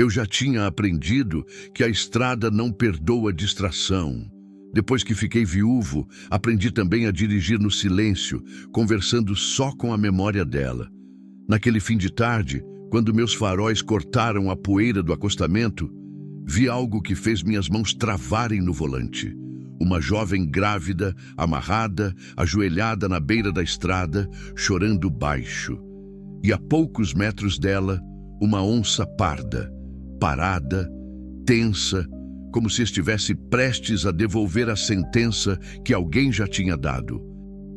Eu já tinha aprendido que a estrada não perdoa distração. Depois que fiquei viúvo, aprendi também a dirigir no silêncio, conversando só com a memória dela. Naquele fim de tarde, quando meus faróis cortaram a poeira do acostamento, vi algo que fez minhas mãos travarem no volante. Uma jovem grávida, amarrada, ajoelhada na beira da estrada, chorando baixo. E a poucos metros dela, uma onça parda, parada, tensa, como se estivesse prestes a devolver a sentença que alguém já tinha dado.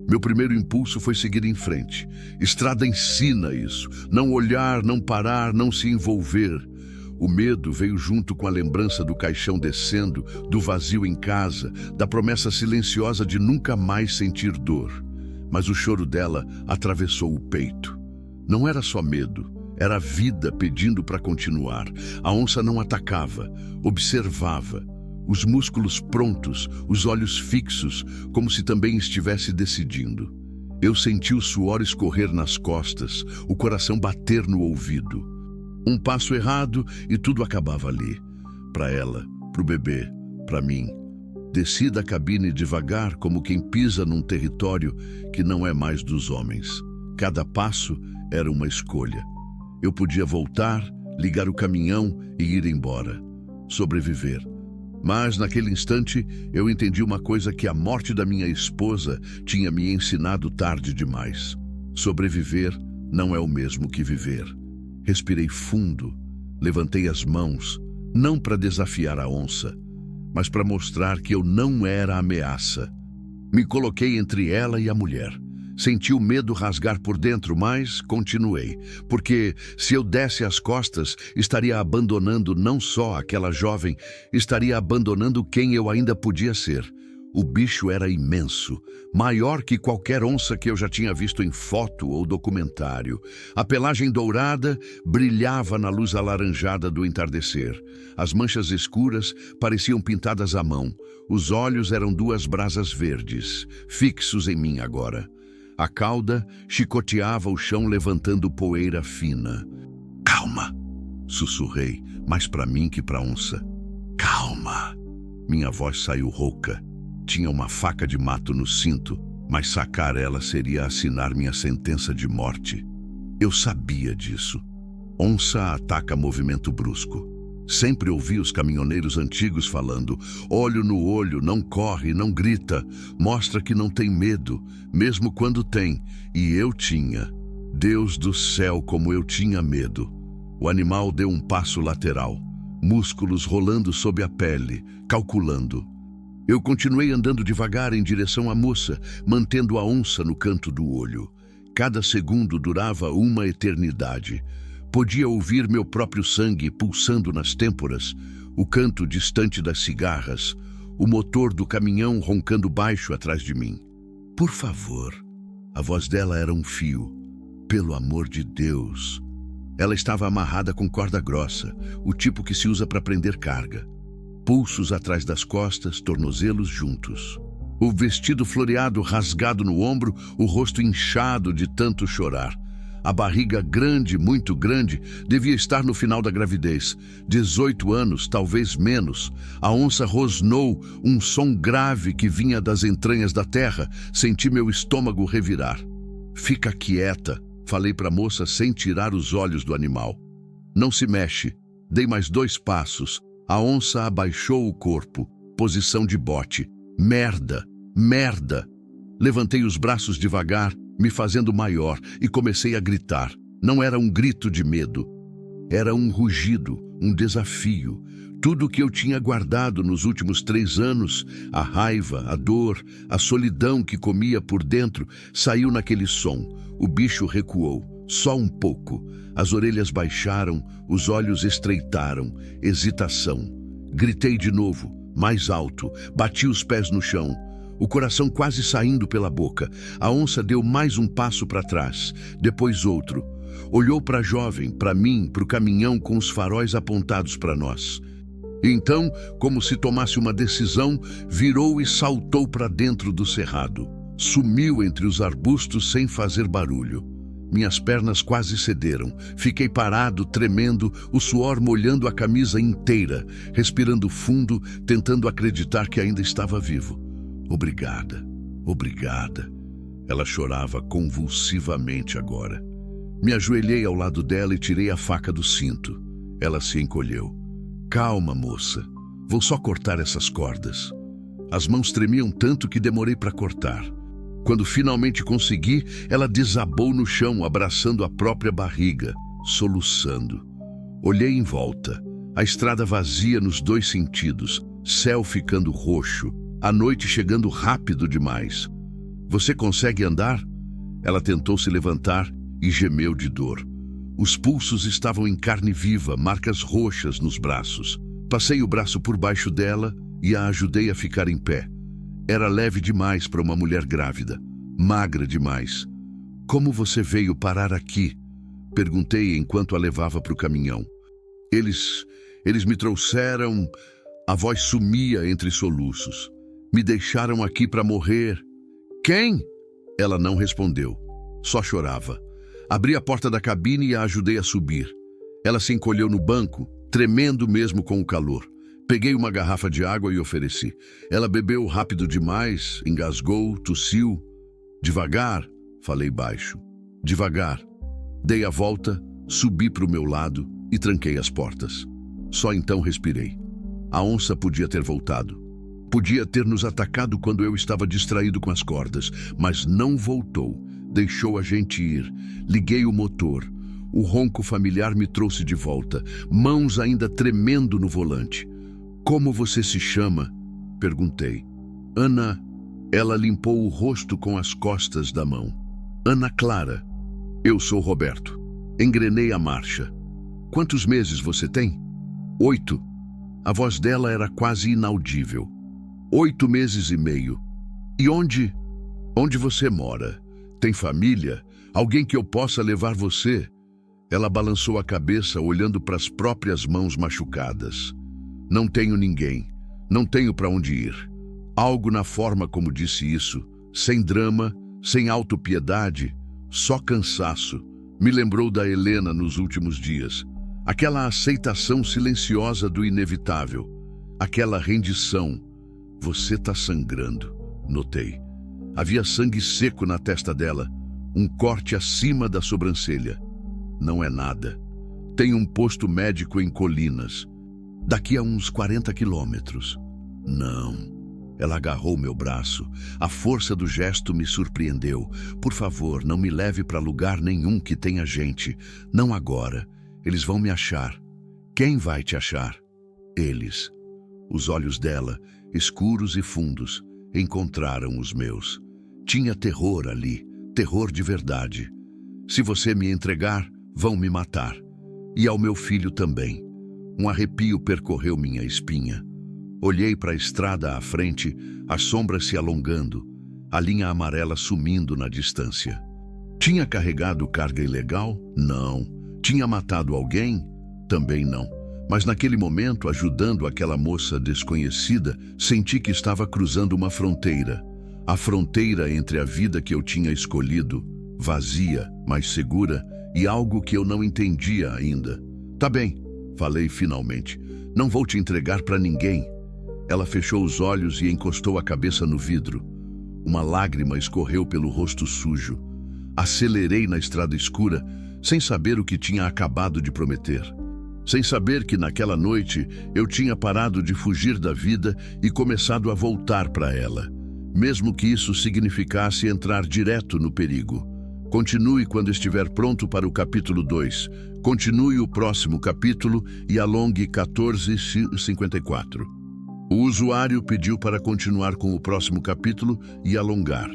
Meu primeiro impulso foi seguir em frente. Estrada ensina isso. Não olhar, não parar, não se envolver. O medo veio junto com a lembrança do caixão descendo, do vazio em casa, da promessa silenciosa de nunca mais sentir dor. Mas o choro dela atravessou o peito. Não era só medo, era a vida pedindo para continuar. A onça não atacava, observava. Os músculos prontos, os olhos fixos, como se também estivesse decidindo. Eu senti o suor escorrer nas costas, o coração bater no ouvido. Um passo errado e tudo acabava ali. Para ela, para o bebê, para mim. Desci da cabine devagar, como quem pisa num território que não é mais dos homens. Cada passo era uma escolha. Eu podia voltar, ligar o caminhão e ir embora. Sobreviver. Mas, naquele instante, eu entendi uma coisa que a morte da minha esposa tinha me ensinado tarde demais. Sobreviver não é o mesmo que viver. Respirei fundo, levantei as mãos, não para desafiar a onça, mas para mostrar que eu não era ameaça. Me coloquei entre ela e a mulher. Senti o medo rasgar por dentro, mas continuei, porque se eu desse as costas, estaria abandonando não só aquela jovem, estaria abandonando quem eu ainda podia ser. O bicho era imenso, maior que qualquer onça que eu já tinha visto em foto ou documentário. A pelagem dourada brilhava na luz alaranjada do entardecer. As manchas escuras pareciam pintadas à mão. Os olhos eram duas brasas verdes, fixos em mim agora. A cauda chicoteava o chão levantando poeira fina. "Calma", sussurrei, mais para mim que para a onça. "Calma." Minha voz saiu rouca. Tinha uma faca de mato no cinto, mas sacar ela seria assinar minha sentença de morte. Eu sabia disso. Onça ataca movimento brusco. Sempre ouvi os caminhoneiros antigos falando: olho no olho, não corre, não grita, mostra que não tem medo, mesmo quando tem. E eu tinha. Deus do céu, como eu tinha medo. O animal deu um passo lateral, músculos rolando sob a pele, calculando. Eu continuei andando devagar em direção à moça, mantendo a onça no canto do olho. Cada segundo durava uma eternidade. Podia ouvir meu próprio sangue pulsando nas têmporas, o canto distante das cigarras, o motor do caminhão roncando baixo atrás de mim. "Por favor." A voz dela era um fio. "Pelo amor de Deus." Ela estava amarrada com corda grossa, o tipo que se usa para prender carga. Pulsos atrás das costas, tornozelos juntos. O vestido floreado rasgado no ombro, o rosto inchado de tanto chorar. A barriga grande, muito grande, devia estar no final da gravidez. 18 anos, talvez menos. A onça rosnou, um som grave que vinha das entranhas da terra. Senti meu estômago revirar. "Fica quieta", falei para a moça sem tirar os olhos do animal. "Não se mexe." Dei mais 2 passos. A onça abaixou o corpo. Posição de bote. Merda! Merda! Levantei os braços devagar, me fazendo maior, e comecei a gritar. Não era um grito de medo. Era um rugido, um desafio. Tudo o que eu tinha guardado nos últimos 3 anos, a raiva, a dor, a solidão que comia por dentro, saiu naquele som. O bicho recuou, só um pouco. As orelhas baixaram, os olhos estreitaram. Hesitação. Gritei de novo, mais alto, bati os pés no chão. O coração quase saindo pela boca. A onça deu mais um passo para trás, depois outro. Olhou para a jovem, para mim, para o caminhão com os faróis apontados para nós. Então, como se tomasse uma decisão, virou e saltou para dentro do cerrado. Sumiu entre os arbustos sem fazer barulho. Minhas pernas quase cederam. Fiquei parado, tremendo, o suor molhando a camisa inteira, respirando fundo, tentando acreditar que ainda estava vivo. Obrigada, obrigada. Ela chorava convulsivamente agora. Me ajoelhei ao lado dela e tirei a faca do cinto. Ela se encolheu. Calma, moça. Vou só cortar essas cordas. As mãos tremiam tanto que demorei para cortar. Quando finalmente consegui, ela desabou no chão, abraçando a própria barriga, soluçando. Olhei em volta. A estrada vazia nos dois sentidos, céu ficando roxo, a noite chegando rápido demais. Você consegue andar? Ela tentou se levantar e gemeu de dor. Os pulsos estavam em carne viva, marcas roxas nos braços. Passei o braço por baixo dela e a ajudei a ficar em pé. Era leve demais para uma mulher grávida, magra demais. Como você veio parar aqui? Perguntei enquanto a levava para o caminhão. Eles me trouxeram... A voz sumia entre soluços. Me deixaram aqui para morrer. Quem? Ela não respondeu, só chorava. Abri a porta da cabine e a ajudei a subir. Ela se encolheu no banco, tremendo mesmo com o calor. Peguei uma garrafa de água e ofereci. Ela bebeu rápido demais, engasgou, tossiu. Devagar, falei baixo. Devagar. Dei a volta, subi para o meu lado e tranquei as portas. Só então respirei. A onça podia ter voltado. Podia ter nos atacado quando eu estava distraído com as cordas, mas não voltou. Deixou a gente ir. Liguei o motor. O ronco familiar me trouxe de volta, mãos ainda tremendo no volante. Como você se chama? Perguntei. Ana. Ela limpou o rosto com as costas da mão. Ana Clara. Eu sou Roberto. Engrenei a marcha. Quantos meses você tem? 8. A voz dela era quase inaudível. 8 meses e meio. E onde você mora? Tem família? Alguém que eu possa levar você? Ela balançou a cabeça, olhando para as próprias mãos machucadas. Não tenho ninguém. Não tenho para onde ir. Algo na forma como disse isso, sem drama, sem autopiedade, só cansaço. Me lembrou da Helena nos últimos dias. Aquela aceitação silenciosa do inevitável. Aquela rendição. Você tá sangrando, notei. Havia sangue seco na testa dela, um corte acima da sobrancelha. Não é nada. Tem um posto médico em Colinas. Daqui a uns 40 quilômetros. Não. Ela agarrou meu braço. A força do gesto me surpreendeu. Por favor, não me leve para lugar nenhum que tenha gente. Não agora. Eles vão me achar. Quem vai te achar? Eles. Os olhos dela, escuros e fundos, encontraram os meus. Tinha terror ali, terror de verdade. Se você me entregar, vão me matar. E ao meu filho também. Um arrepio percorreu minha espinha. Olhei para a estrada à frente, as sombras se alongando, a linha amarela sumindo na distância. Tinha carregado carga ilegal? Não. Tinha matado alguém? Também não. Mas naquele momento, ajudando aquela moça desconhecida, senti que estava cruzando uma fronteira. A fronteira entre a vida que eu tinha escolhido, vazia, mas segura, e algo que eu não entendia ainda. Tá bem, falei finalmente. Não vou te entregar para ninguém. Ela fechou os olhos e encostou a cabeça no vidro. Uma lágrima escorreu pelo rosto sujo. Acelerei na estrada escura, sem saber o que tinha acabado de prometer. Sem saber que naquela noite eu tinha parado de fugir da vida e começado a voltar para ela. Mesmo que isso significasse entrar direto no perigo. Continue quando estiver pronto para o capítulo 2. Continue o próximo capítulo e alongue 14:54. O usuário pediu para continuar com o próximo capítulo e alongar.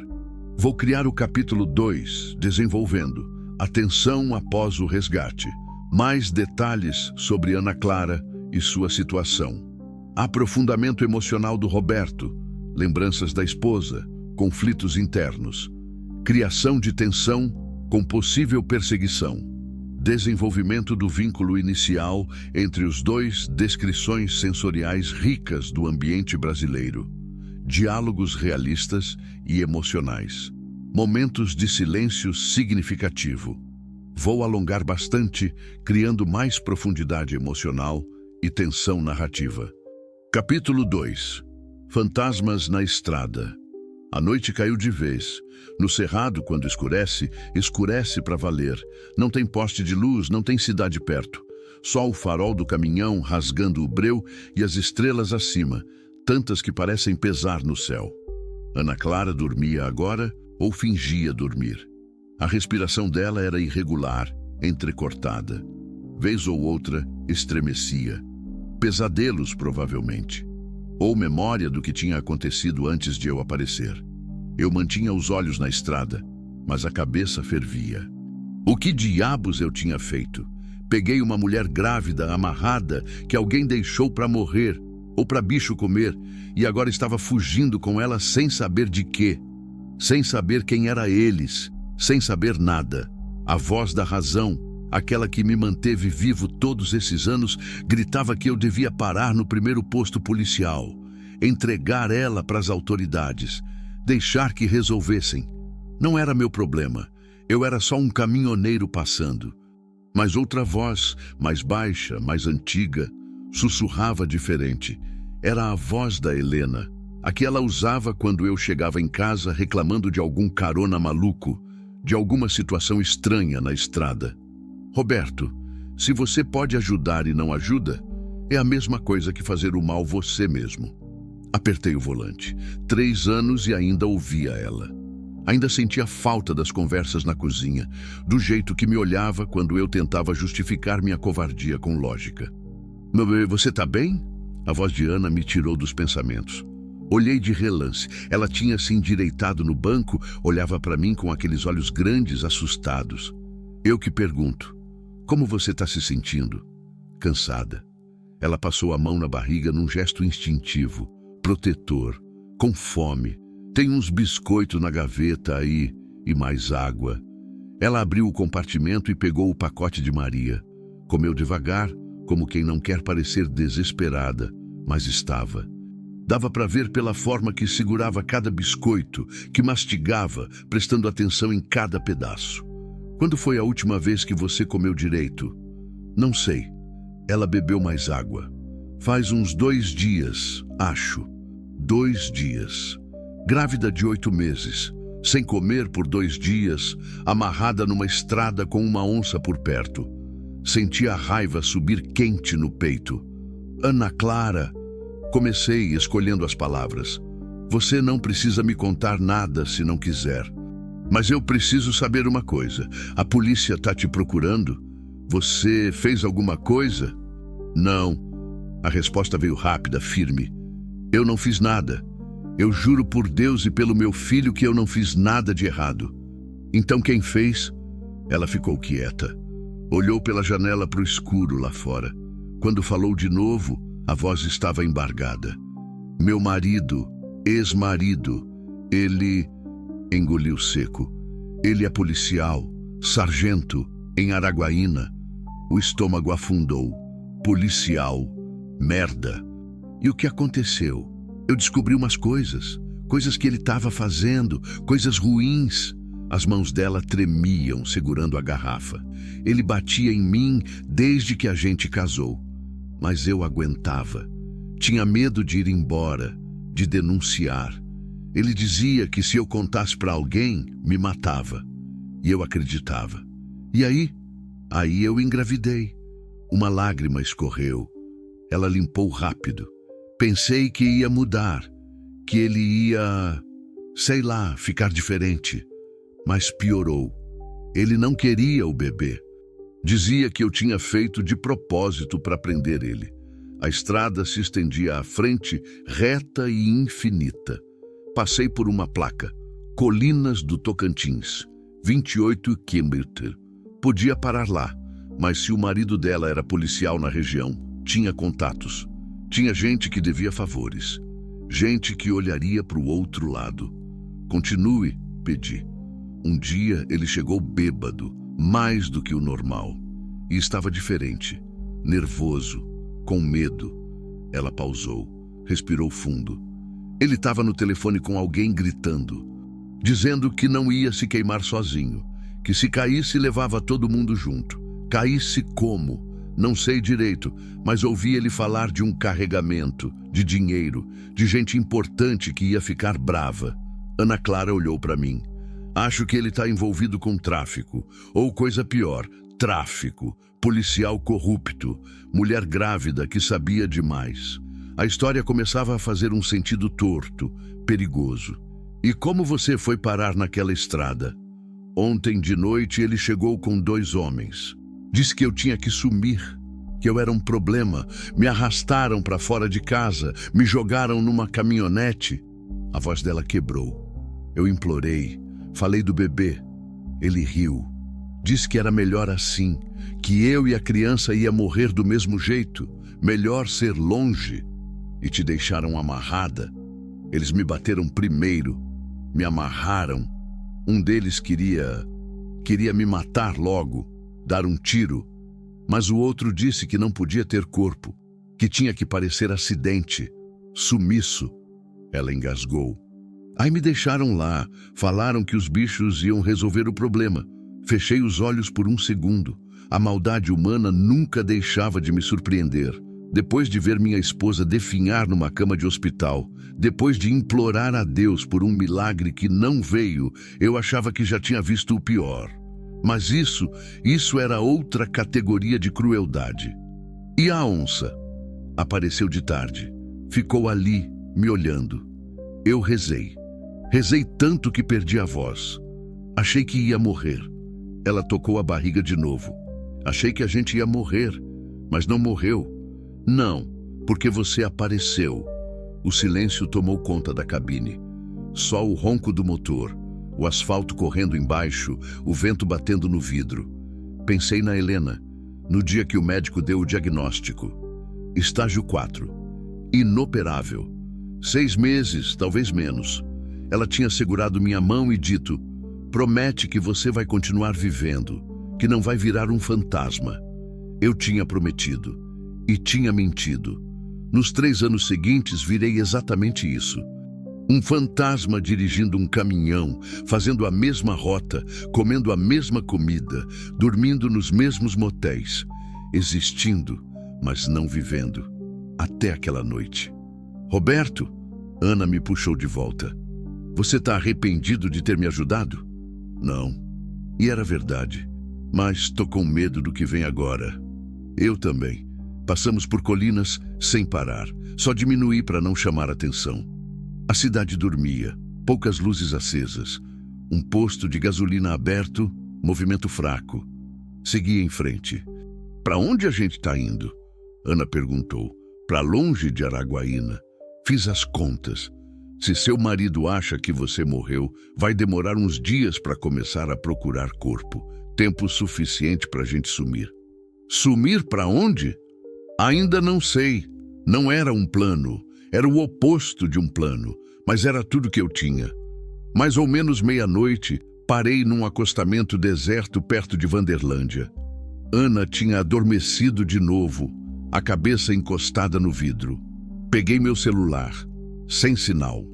Vou criar o capítulo 2, desenvolvendo a tensão após o resgate. Mais detalhes sobre Ana Clara e sua situação. Aprofundamento emocional do Roberto. Lembranças da esposa. Conflitos internos. Criação de tensão com possível perseguição. Desenvolvimento do vínculo inicial entre os dois, descrições sensoriais ricas do ambiente brasileiro. Diálogos realistas e emocionais. Momentos de silêncio significativo. Vou alongar bastante, criando mais profundidade emocional e tensão narrativa. Capítulo 2. Fantasmas na estrada. A noite caiu de vez. No cerrado, quando escurece, escurece para valer. Não tem poste de luz, não tem cidade perto. Só o farol do caminhão rasgando o breu e as estrelas acima, tantas que parecem pesar no céu. Ana Clara dormia agora ou fingia dormir. A respiração dela era irregular, entrecortada. Vez ou outra, estremecia. Pesadelos, provavelmente. Ou memória do que tinha acontecido antes de eu aparecer. Eu mantinha os olhos na estrada, mas a cabeça fervia. O que diabos eu tinha feito? Peguei uma mulher grávida, amarrada, que alguém deixou para morrer, ou para bicho comer, e agora estava fugindo com ela sem saber de quê. Sem saber quem era eles, sem saber nada. A voz da razão, aquela que me manteve vivo todos esses anos, gritava que eu devia parar no primeiro posto policial, entregar ela para as autoridades, deixar que resolvessem. Não era meu problema, eu era só um caminhoneiro passando. Mas outra voz, mais baixa, mais antiga, sussurrava diferente. Era a voz da Helena, a que ela usava quando eu chegava em casa reclamando de algum carona maluco, de alguma situação estranha na estrada. Roberto, se você pode ajudar e não ajuda, é a mesma coisa que fazer o mal você mesmo. Apertei o volante. 3 anos e ainda ouvia ela. Ainda sentia falta das conversas na cozinha, do jeito que me olhava quando eu tentava justificar minha covardia com lógica. Meu bebê, você tá bem? A voz de Ana me tirou dos pensamentos. Olhei de relance. Ela tinha se endireitado no banco, olhava para mim com aqueles olhos grandes, assustados. Eu que pergunto, como você está se sentindo? Cansada. Ela passou a mão na barriga num gesto instintivo, protetor, com fome. Tem uns biscoitos na gaveta aí e mais água. Ela abriu o compartimento e pegou o pacote de Maria. Comeu devagar, como quem não quer parecer desesperada, mas estava. Dava para ver pela forma que segurava cada biscoito, que mastigava, prestando atenção em cada pedaço. Quando foi a última vez que você comeu direito? Não sei. Ela bebeu mais água. Faz uns 2 dias, acho. 2 dias. Grávida de 8 meses, sem comer por 2 dias, amarrada numa estrada com uma onça por perto. Senti a raiva subir quente no peito. Ana Clara... Comecei escolhendo as palavras. Você não precisa me contar nada se não quiser. Mas eu preciso saber uma coisa. A polícia está te procurando? Você fez alguma coisa? Não. A resposta veio rápida, firme. Eu não fiz nada. Eu juro por Deus e pelo meu filho que eu não fiz nada de errado. Então quem fez? Ela ficou quieta. Olhou pela janela para o escuro lá fora. Quando falou de novo, a voz estava embargada. Meu marido, ex-marido, ele... Engoliu seco. Ele é policial, sargento, em Araguaína. O estômago afundou. Policial. Merda. E o que aconteceu? Eu descobri umas coisas. Coisas que ele estava fazendo. Coisas ruins. As mãos dela tremiam, segurando a garrafa. Ele batia em mim desde que a gente casou. Mas eu aguentava. Tinha medo de ir embora, de denunciar. Ele dizia que se eu contasse para alguém, me matava. E eu acreditava. E aí? Aí eu engravidei. Uma lágrima escorreu. Ela limpou rápido. Pensei que ia mudar, que ele ia, sei lá, ficar diferente. Mas piorou. Ele não queria o bebê. Dizia que eu tinha feito de propósito para prender ele. A estrada se estendia à frente, reta e infinita. Passei por uma placa. Colinas do Tocantins, 28 km. Podia parar lá, mas se o marido dela era policial na região, tinha contatos. Tinha gente que devia favores. Gente que olharia para o outro lado. Continue, pedi. Um dia ele chegou bêbado, mais do que o normal. E estava diferente, nervoso, com medo. Ela pausou, respirou fundo. Ele estava no telefone com alguém gritando, dizendo que não ia se queimar sozinho, que se caísse levava todo mundo junto. Caísse como? Não sei direito, mas ouvi ele falar de um carregamento, de dinheiro, de gente importante que ia ficar brava. Ana Clara olhou para mim. Acho que ele está envolvido com tráfico, ou coisa pior, tráfico, policial corrupto, mulher grávida que sabia demais. A história começava a fazer um sentido torto, perigoso. E como você foi parar naquela estrada? Ontem de noite ele chegou com 2 homens. Disse que eu tinha que sumir, que eu era um problema. Me arrastaram para fora de casa, me jogaram numa caminhonete. A voz dela quebrou. Eu implorei, falei do bebê. Ele riu. Disse que era melhor assim, que eu e a criança ia morrer do mesmo jeito. Melhor ser longe. E te deixaram amarrada. Eles me bateram primeiro, me amarraram. Um deles queria me matar logo, dar um tiro. Mas o outro disse que não podia ter corpo, que tinha que parecer acidente, sumiço. Ela engasgou. Aí me deixaram lá, falaram que os bichos iam resolver o problema. Fechei os olhos por um segundo. A maldade humana nunca deixava de me surpreender. Depois de ver minha esposa definhar numa cama de hospital, depois de implorar a Deus por um milagre que não veio, eu achava que já tinha visto o pior. Mas isso era outra categoria de crueldade. E a onça? Apareceu de tarde. Ficou ali, me olhando. Eu rezei. Rezei tanto que perdi a voz. Achei que ia morrer. Ela tocou a barriga de novo. Achei que a gente ia morrer, mas não morreu. Não, porque você apareceu. O silêncio tomou conta da cabine. Só o ronco do motor, o asfalto correndo embaixo, o vento batendo no vidro. Pensei na Helena, no dia que o médico deu o diagnóstico. Estágio 4. Inoperável. 6 meses, talvez menos. Ela tinha segurado minha mão e dito: promete que você vai continuar vivendo, que não vai virar um fantasma. Eu tinha prometido. E tinha mentido. Nos 3 anos seguintes, virei exatamente isso. Um fantasma dirigindo um caminhão, fazendo a mesma rota, comendo a mesma comida, dormindo nos mesmos motéis, existindo, mas não vivendo. Até aquela noite. Roberto, Ana me puxou de volta. Você está arrependido de ter me ajudado? Não. E era verdade. Mas estou com medo do que vem agora. Eu também. Passamos por colinas sem parar. Só diminuí para não chamar atenção. A cidade dormia, poucas luzes acesas. Um posto de gasolina aberto, movimento fraco. Segui em frente. Para onde a gente está indo? Ana perguntou. Para longe de Araguaína. Fiz as contas. Se seu marido acha que você morreu, vai demorar uns dias para começar a procurar corpo. Tempo suficiente para a gente sumir. Sumir para onde? Ainda não sei. Não era um plano. Era o oposto de um plano. Mas era tudo que eu tinha. Mais ou menos meia-noite, parei num acostamento deserto perto de Vanderlândia. Ana tinha adormecido de novo, a cabeça encostada no vidro. Peguei meu celular. Sem sinal.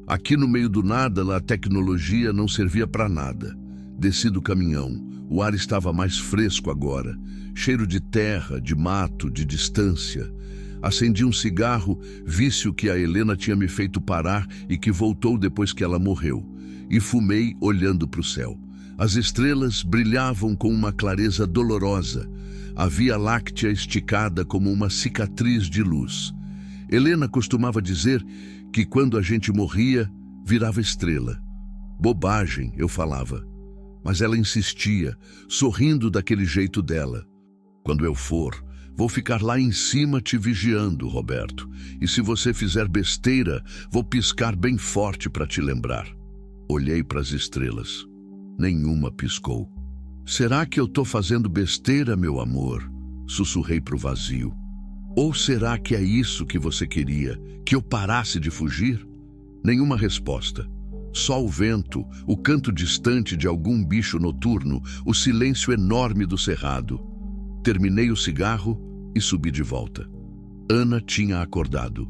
Aqui no meio do nada, a tecnologia não servia para nada. Desci do caminhão. O ar estava mais fresco agora. Cheiro de terra, de mato, de distância. Acendi um cigarro, vício que a Helena tinha me feito parar e que voltou depois que ela morreu. E fumei olhando para o céu. As estrelas brilhavam com uma clareza dolorosa. A Via Láctea esticada como uma cicatriz de luz. Helena costumava dizer que quando a gente morria, virava estrela. Bobagem, eu falava. Mas ela insistia, sorrindo daquele jeito dela. Quando eu for, vou ficar lá em cima te vigiando, Roberto. E se você fizer besteira, vou piscar bem forte para te lembrar. Olhei para as estrelas. Nenhuma piscou. Será que eu tô fazendo besteira, meu amor? Sussurrei pro vazio. Ou será que é isso que você queria? Que eu parasse de fugir? Nenhuma resposta. Só o vento, o canto distante de algum bicho noturno, o silêncio enorme do cerrado. Terminei o cigarro e subi de volta. Ana tinha acordado.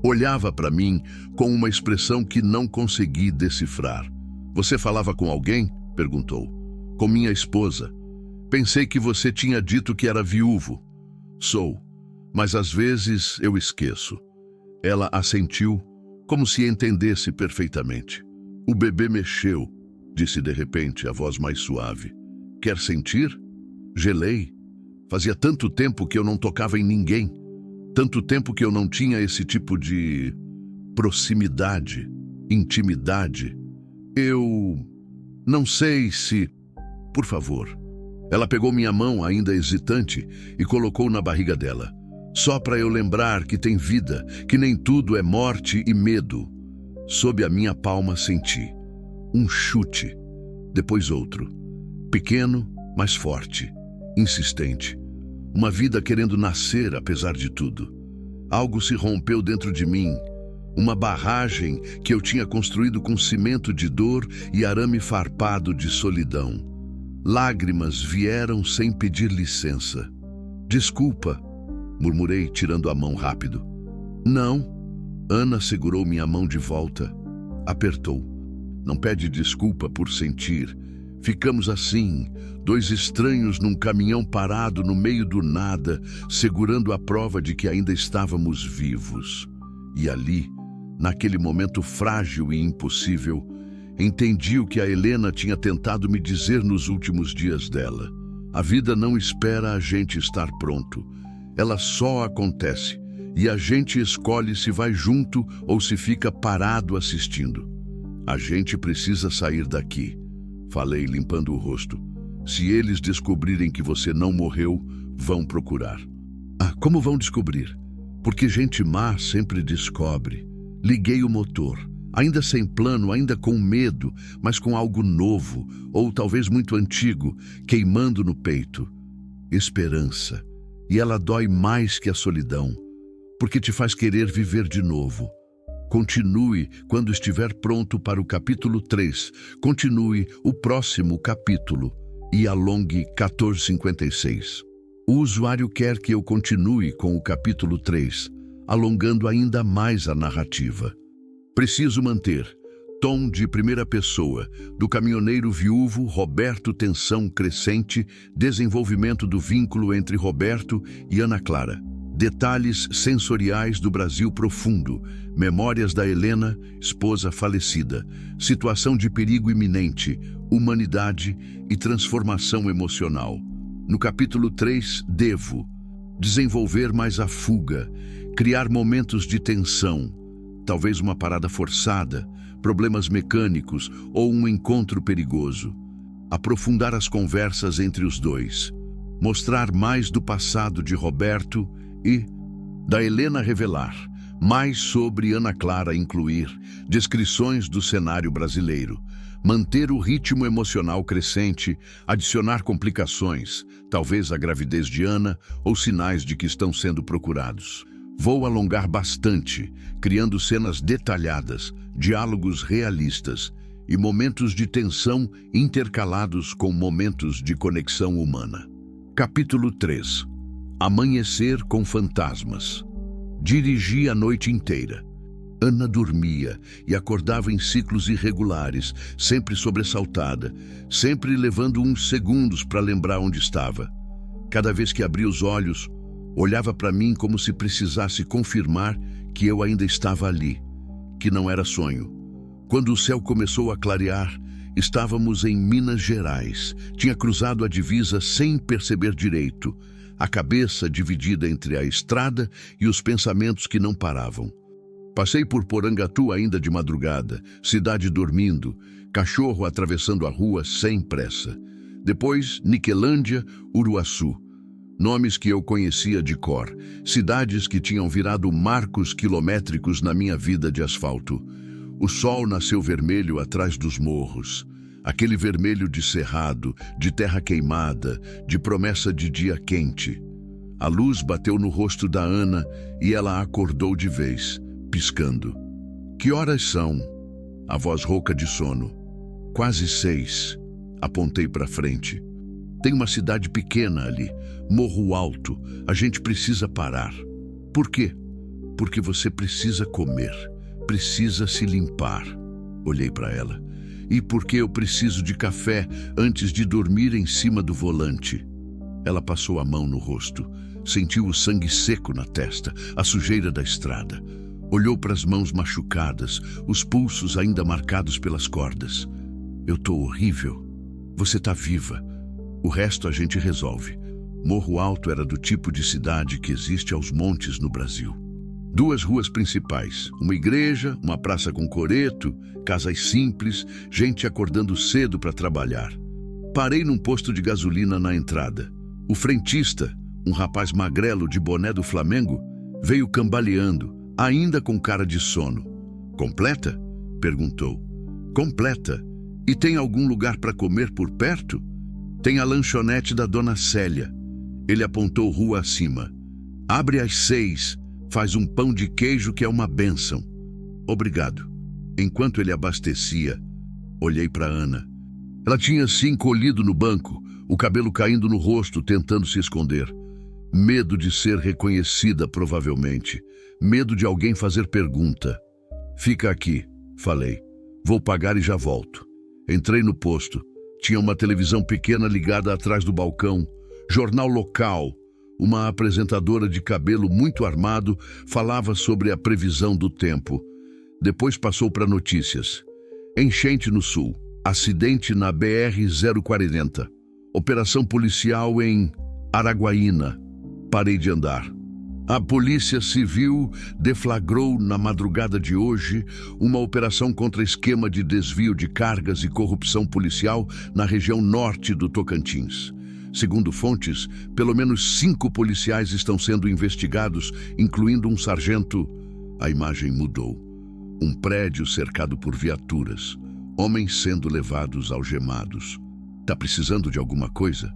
Olhava para mim com uma expressão que não consegui decifrar. Você falava com alguém? Perguntou. Com minha esposa. Pensei que você tinha dito que era viúvo. Sou, mas às vezes eu esqueço. Ela assentiu, como se entendesse perfeitamente. O bebê mexeu, disse de repente a voz mais suave. Quer sentir? Gelei. Fazia tanto tempo que eu não tocava em ninguém. Tanto tempo que eu não tinha esse tipo de proximidade, intimidade. Eu não sei se... Por favor. Ela pegou minha mão, ainda hesitante, e colocou na barriga dela. Só para eu lembrar que tem vida, que nem tudo é morte e medo. Sob a minha palma senti um chute, depois outro. Pequeno, mas forte, insistente. Uma vida querendo nascer apesar de tudo. Algo se rompeu dentro de mim. Uma barragem que eu tinha construído com cimento de dor e arame farpado de solidão. Lágrimas vieram sem pedir licença. Desculpa, murmurei, tirando a mão rápido. Não. Ana segurou minha mão de volta. Apertou. Não pede desculpa por sentir. Ficamos assim, dois estranhos num caminhão parado no meio do nada, segurando a prova de que ainda estávamos vivos. E ali, naquele momento frágil e impossível, entendi o que a Helena tinha tentado me dizer nos últimos dias dela. A vida não espera a gente estar pronto. Ela só acontece, e a gente escolhe se vai junto ou se fica parado assistindo. A gente precisa sair daqui, falei, limpando o rosto. Se eles descobrirem que você não morreu, vão procurar. Ah, como vão descobrir? Porque gente má sempre descobre. Liguei o motor, ainda sem plano, ainda com medo, mas com algo novo, ou talvez muito antigo, queimando no peito. Esperança. E ela dói mais que a solidão, porque te faz querer viver de novo. Continue quando estiver pronto para o capítulo 3. Continue o próximo capítulo e alongue 1456. O usuário quer que eu continue com o capítulo 3, alongando ainda mais a narrativa. Preciso manter tom de primeira pessoa, do caminhoneiro viúvo Roberto, tensão crescente, desenvolvimento do vínculo entre Roberto e Ana Clara. Detalhes sensoriais do Brasil profundo, memórias da Helena, esposa falecida, situação de perigo iminente, humanidade e transformação emocional. No capítulo 3, devo desenvolver mais a fuga, criar momentos de tensão, talvez uma parada forçada, problemas mecânicos ou um encontro perigoso. Aprofundar as conversas entre os dois, mostrar mais do passado de Roberto e da Helena, revelar mais sobre Ana Clara, incluir descrições do cenário brasileiro, manter o ritmo emocional crescente, adicionar complicações, talvez a gravidez de Ana ou sinais de que estão sendo procurados. Vou alongar bastante, criando cenas detalhadas, diálogos realistas e momentos de tensão intercalados com momentos de conexão humana. Capítulo 3. Amanhecer com fantasmas. Dirigi a noite inteira. Ana dormia e acordava em ciclos irregulares, sempre sobressaltada, sempre levando uns segundos para lembrar onde estava. Cada vez que abria os olhos, olhava para mim como se precisasse confirmar que eu ainda estava ali, que não era sonho. Quando o céu começou a clarear, estávamos em Minas Gerais. Tinha cruzado a divisa sem perceber direito, a cabeça dividida entre a estrada e os pensamentos que não paravam. Passei por Porangatu ainda de madrugada, cidade dormindo, cachorro atravessando a rua sem pressa. Depois, Niquelândia, Uruaçu. Nomes que eu conhecia de cor, cidades que tinham virado marcos quilométricos na minha vida de asfalto. O sol nasceu vermelho atrás dos morros. Aquele vermelho de cerrado, de terra queimada, de promessa de dia quente. A luz bateu no rosto da Ana e ela acordou de vez, piscando. Que horas são? A voz rouca de sono. Quase 6. Apontei para frente. Tem uma cidade pequena ali, Morro Alto. A gente precisa parar. Por quê? Porque você precisa comer, precisa se limpar. Olhei para ela. E porque eu preciso de café antes de dormir em cima do volante. Ela passou a mão no rosto, sentiu o sangue seco na testa, a sujeira da estrada. Olhou para as mãos machucadas, os pulsos ainda marcados pelas cordas. Eu tô horrível. Você tá viva. O resto a gente resolve. Morro Alto era do tipo de cidade que existe aos montes no Brasil. 2 ruas principais, uma igreja, uma praça com coreto, casas simples, gente acordando cedo para trabalhar. Parei num posto de gasolina na entrada. O frentista, um rapaz magrelo de boné do Flamengo, veio cambaleando, ainda com cara de sono. Completa? Perguntou. Completa. E tem algum lugar para comer por perto? Tem a lanchonete da Dona Célia. Ele apontou rua acima. Abre às 6, faz um pão de queijo que é uma bênção. Obrigado. Enquanto ele abastecia, olhei para Ana. Ela tinha se encolhido no banco, o cabelo caindo no rosto, tentando se esconder. Medo de ser reconhecida, provavelmente. Medo de alguém fazer pergunta. Fica aqui, falei. Vou pagar e já volto. Entrei no posto. Tinha uma televisão pequena ligada atrás do balcão. Jornal local. Uma apresentadora de cabelo muito armado falava sobre a previsão do tempo. Depois passou para notícias. Enchente no sul. Acidente na BR-040. Operação policial em Araguaína. Parei de andar. A Polícia Civil deflagrou na madrugada de hoje uma operação contra esquema de desvio de cargas e corrupção policial na região norte do Tocantins. Segundo fontes, pelo menos 5 policiais estão sendo investigados, incluindo um sargento. A imagem mudou. Um prédio cercado por viaturas. Homens sendo levados algemados. Tá precisando de alguma coisa?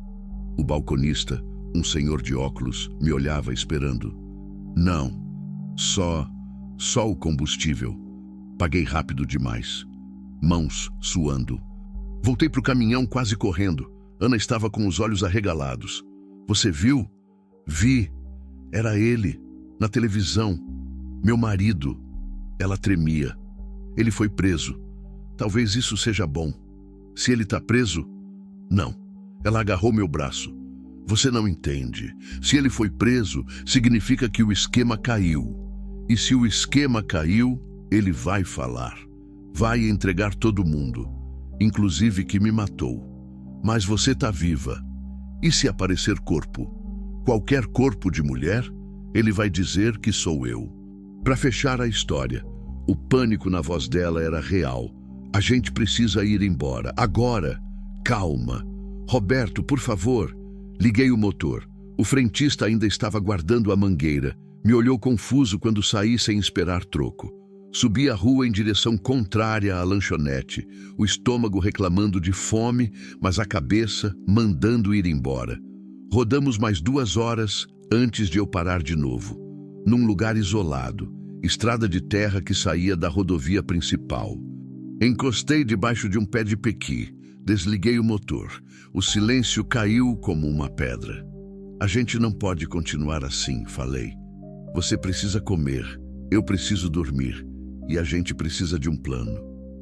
O balconista, um senhor de óculos, me olhava esperando. Não, só o combustível. Paguei rápido demais. Mãos suando. Voltei pro caminhão quase correndo. Ana estava com os olhos arregalados. Você viu? Vi. Era ele, na televisão. Meu marido. Ela tremia. Ele foi preso. Talvez isso seja bom. Se ele tá preso... Não. Ela agarrou meu braço. Você não entende. Se ele foi preso, significa que o esquema caiu. E se o esquema caiu, ele vai falar. Vai entregar todo mundo. Inclusive que me matou. Mas você tá viva. E se aparecer corpo? Qualquer corpo de mulher, ele vai dizer que sou eu. Para fechar a história, o pânico na voz dela era real. A gente precisa ir embora. Agora. Calma. Roberto, por favor. Liguei o motor. O frentista ainda estava guardando a mangueira. Me olhou confuso quando saí sem esperar troco. Subi a rua em direção contrária à lanchonete, o estômago reclamando de fome, mas a cabeça mandando ir embora. Rodamos mais 2 horas antes de eu parar de novo. Num lugar isolado, estrada de terra que saía da rodovia principal. Encostei debaixo de um pé de pequi. Desliguei o motor. O silêncio caiu como uma pedra. A gente não pode continuar assim, falei. Você precisa comer, eu preciso dormir. E a gente precisa de um plano.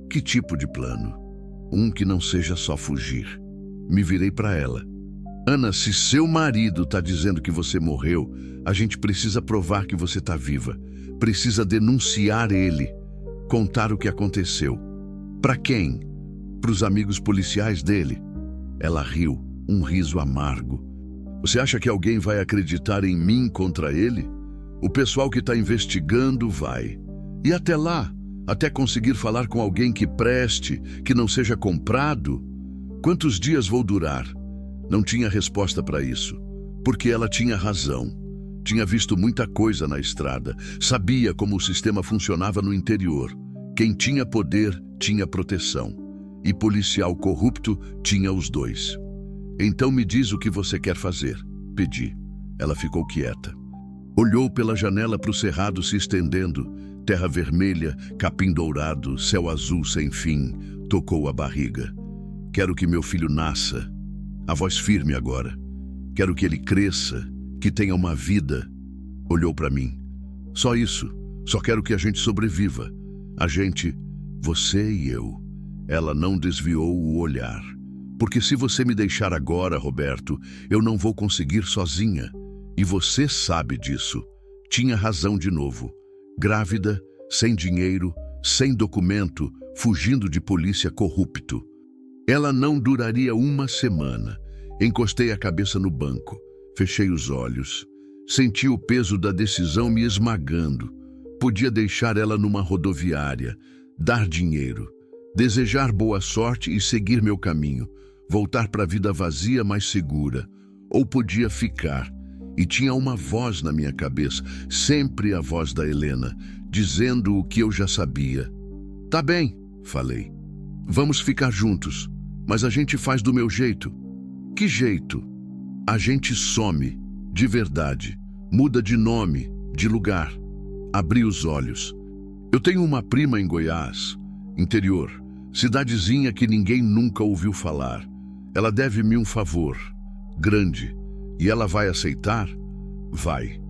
Que tipo de plano? Um que não seja só fugir. Me virei para ela. Ana, se seu marido está dizendo que você morreu, a gente precisa provar que você está viva. Precisa denunciar ele. Contar o que aconteceu. Para quem? Para os amigos policiais dele. Ela riu, um riso amargo. Você acha que alguém vai acreditar em mim contra ele? O pessoal que está investigando vai. E até lá, até conseguir falar com alguém que preste, que não seja comprado, quantos dias vou durar? Não tinha resposta para isso, porque ela tinha razão. Tinha visto muita coisa na estrada, sabia como o sistema funcionava no interior. Quem tinha poder tinha proteção, e policial corrupto tinha os dois. Então me diz o que você quer fazer, pedi. Ela ficou quieta. Olhou pela janela para o cerrado se estendendo, terra vermelha, capim dourado, céu azul sem fim, tocou a barriga. Quero que meu filho nasça. A voz firme agora. Quero que ele cresça, que tenha uma vida. Olhou para mim. Só isso. Só quero que a gente sobreviva. A gente, você e eu. Ela não desviou o olhar. Porque se você me deixar agora, Roberto, eu não vou conseguir sozinha. E você sabe disso. Tinha razão de novo. Grávida, sem dinheiro, sem documento, fugindo de polícia corrupto. Ela não duraria uma semana. Encostei a cabeça no banco. Fechei os olhos. Senti o peso da decisão me esmagando. Podia deixar ela numa rodoviária, dar dinheiro, desejar boa sorte e seguir meu caminho, voltar para a vida vazia, mas segura. Ou podia ficar. E tinha uma voz na minha cabeça, sempre a voz da Helena, dizendo o que eu já sabia. Tá bem, falei. Vamos ficar juntos, mas a gente faz do meu jeito. Que jeito? A gente some, de verdade, muda de nome, de lugar. Abri os olhos. Eu tenho uma prima em Goiás, interior, cidadezinha que ninguém nunca ouviu falar. Ela deve-me um favor, grande, e ela vai aceitar? Vai,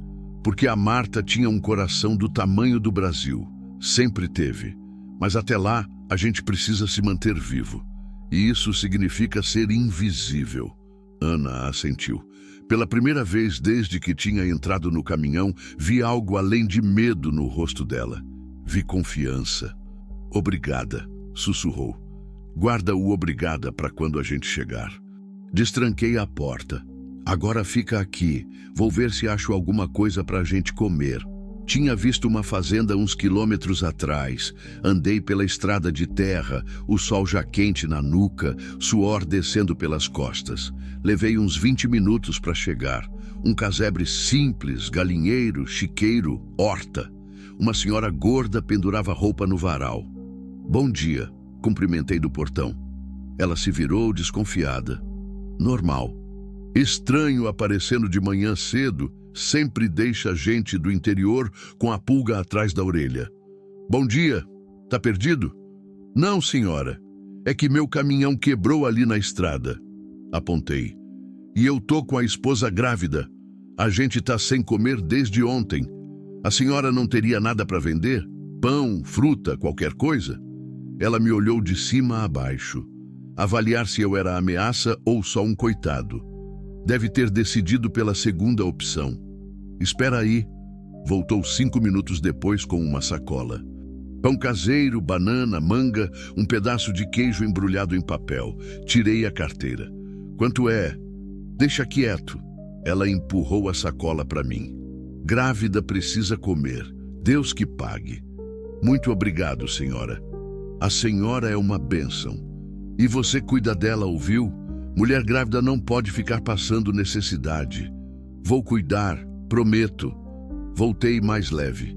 porque a Marta tinha um coração do tamanho do Brasil, sempre teve. Mas até lá, a gente precisa se manter vivo. E isso significa ser invisível. Ana assentiu. Pela primeira vez desde que tinha entrado no caminhão, vi algo além de medo no rosto dela. Vi confiança. Obrigada, sussurrou. Guarda o obrigada para quando a gente chegar. Destranquei a porta. Agora fica aqui. Vou ver se acho alguma coisa para a gente comer. Tinha visto uma fazenda uns quilômetros atrás. Andei pela estrada de terra, o sol já quente na nuca, suor descendo pelas costas. Levei uns 20 minutos para chegar. Um casebre simples, galinheiro, chiqueiro, horta. Uma senhora gorda pendurava roupa no varal. Bom dia, cumprimentei do portão. Ela se virou desconfiada. Normal. Estranho aparecendo de manhã cedo, sempre deixa a gente do interior com a pulga atrás da orelha. Bom dia, tá perdido? Não, senhora, é que meu caminhão quebrou ali na estrada. Apontei. E eu tô com a esposa grávida. A gente tá sem comer desde ontem. A senhora não teria nada para vender? Pão, fruta, qualquer coisa? Ela me olhou de cima a baixo. Avaliar se eu era ameaça ou só um coitado. Deve ter decidido pela segunda opção. Espera aí. Voltou 5 minutos depois com uma sacola. Pão caseiro, banana, manga, um pedaço de queijo embrulhado em papel. Tirei a carteira. Quanto é? Deixa quieto. Ela empurrou a sacola para mim. Grávida precisa comer. Deus que pague. Muito obrigado, senhora. A senhora é uma bênção. E você cuida dela, ouviu? Mulher grávida não pode ficar passando necessidade. Vou cuidar, prometo. Voltei mais leve,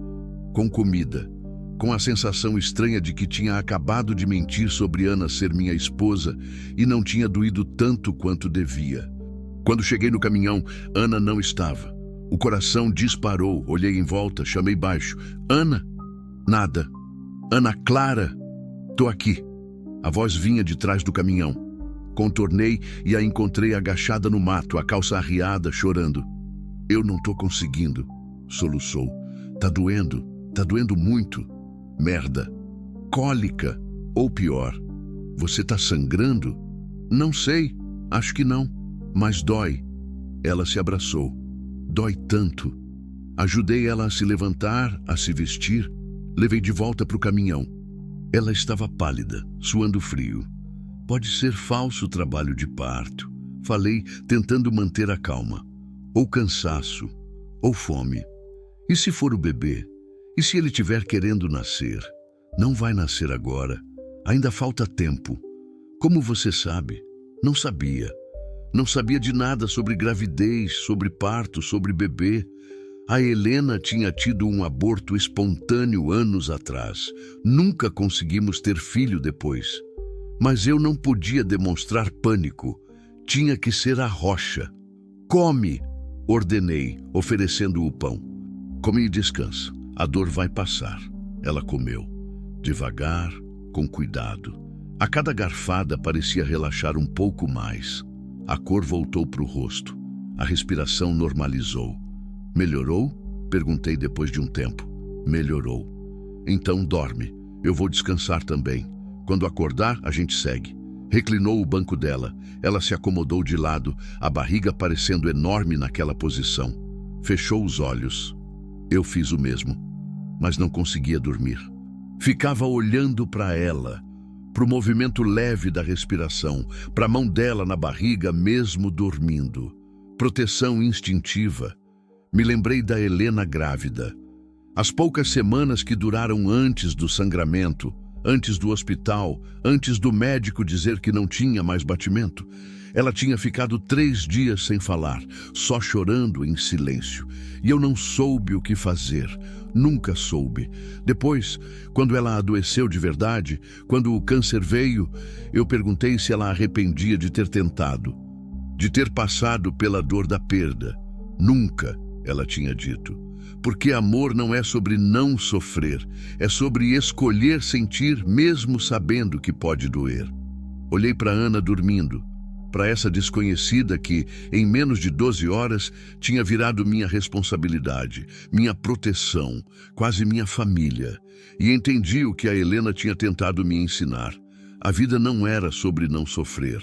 com comida, com a sensação estranha de que tinha acabado de mentir sobre Ana ser minha esposa e não tinha doído tanto quanto devia. Quando cheguei no caminhão, Ana não estava. O coração disparou, olhei em volta, chamei baixo. Ana? Nada. Ana Clara? Tô aqui. A voz vinha de trás do caminhão. Contornei e a encontrei agachada no mato, a calça arriada, chorando. Eu não tô conseguindo, soluçou. Tá doendo muito. Merda. Cólica. Ou pior, você tá sangrando? Não sei, acho que não, mas dói. Ela se abraçou. Dói tanto. Ajudei ela a se levantar, a se vestir. Levei de volta pro caminhão. Ela estava pálida, suando frio. Pode ser falso trabalho de parto, falei, tentando manter a calma. Ou cansaço, ou fome. E se for o bebê? E se ele tiver querendo nascer? Não vai nascer agora. Ainda falta tempo. Como você sabe? Não sabia. Não sabia de nada sobre gravidez, sobre parto, sobre bebê. A Helena tinha tido um aborto espontâneo anos atrás. Nunca conseguimos ter filho depois. Mas eu não podia demonstrar pânico. Tinha que ser a rocha. Come, ordenei, oferecendo o pão. Come e descansa. A dor vai passar. Ela comeu. Devagar, com cuidado. A cada garfada parecia relaxar um pouco mais. A cor voltou para o rosto. A respiração normalizou. Melhorou? Perguntei depois de um tempo. Melhorou. Então dorme. Eu vou descansar também. Quando acordar, a gente segue. Reclinou o banco dela. Ela se acomodou de lado, a barriga parecendo enorme naquela posição. Fechou os olhos. Eu fiz o mesmo, mas não conseguia dormir. Ficava olhando para ela, para o movimento leve da respiração, para a mão dela na barriga mesmo dormindo. Proteção instintiva. Me lembrei da Helena grávida. As poucas semanas que duraram antes do sangramento, antes do hospital, antes do médico dizer que não tinha mais batimento. Ela tinha ficado 3 dias sem falar, só chorando em silêncio. E eu não soube o que fazer, nunca soube. Depois, quando ela adoeceu de verdade, quando o câncer veio, eu perguntei se ela arrependia de ter tentado, de ter passado pela dor da perda. Nunca, ela tinha dito. Porque amor não é sobre não sofrer, é sobre escolher sentir mesmo sabendo que pode doer. Olhei para Ana dormindo, para essa desconhecida que, em menos de 12 horas, tinha virado minha responsabilidade, minha proteção, quase minha família. E entendi o que a Helena tinha tentado me ensinar. A vida não era sobre não sofrer.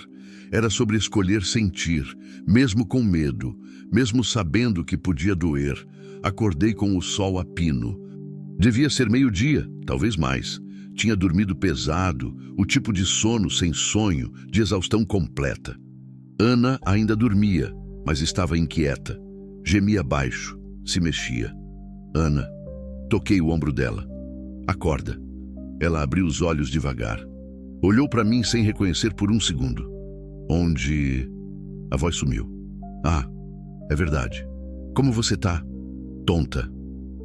Era sobre escolher sentir, mesmo com medo, mesmo sabendo que podia doer. Acordei com o sol a pino. Devia ser 12:00, talvez mais. Tinha dormido pesado, o tipo de sono sem sonho, de exaustão completa. Ana ainda dormia, mas estava inquieta. Gemia baixo, se mexia. Ana, toquei o ombro dela. Acorda. Ela abriu os olhos devagar. Olhou para mim sem reconhecer por um segundo. Onde... A voz sumiu. Ah, é verdade. Como você tá? Tonta.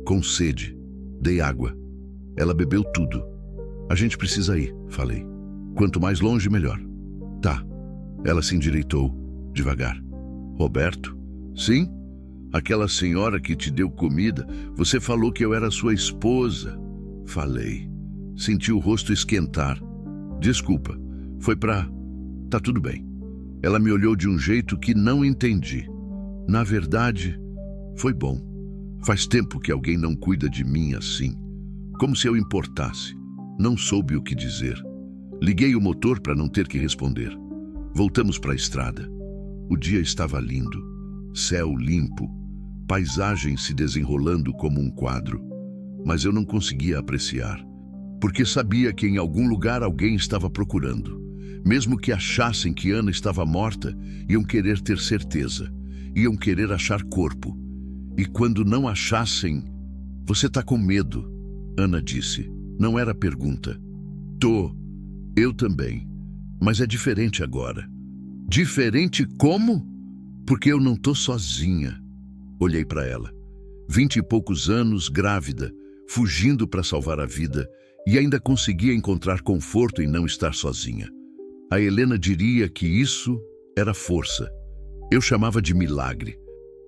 Com sede. Dei água. Ela bebeu tudo. A gente precisa ir, falei. Quanto mais longe, melhor. Tá. Ela se endireitou, devagar. Roberto? Sim? Aquela senhora que te deu comida. Você falou que eu era sua esposa. Falei. Senti o rosto esquentar. Desculpa. Foi pra... Tá tudo bem. Ela me olhou de um jeito que não entendi. Na verdade, foi bom. Faz tempo que alguém não cuida de mim assim. Como se eu importasse. Não soube o que dizer. Liguei o motor para não ter que responder. Voltamos para a estrada. O dia estava lindo. Céu limpo. Paisagem se desenrolando como um quadro. Mas eu não conseguia apreciar. Porque sabia que em algum lugar alguém estava procurando. Mesmo que achassem que Ana estava morta, iam querer ter certeza. Iam querer achar corpo. E quando não achassem... Você tá com medo, Ana disse. Não era pergunta. Tô. Eu também. Mas é diferente agora. Diferente como? Porque eu não tô sozinha. Olhei para ela. 20 e poucos anos, grávida, fugindo para salvar a vida, e ainda conseguia encontrar conforto em não estar sozinha. A Helena diria que isso era força. Eu chamava de milagre.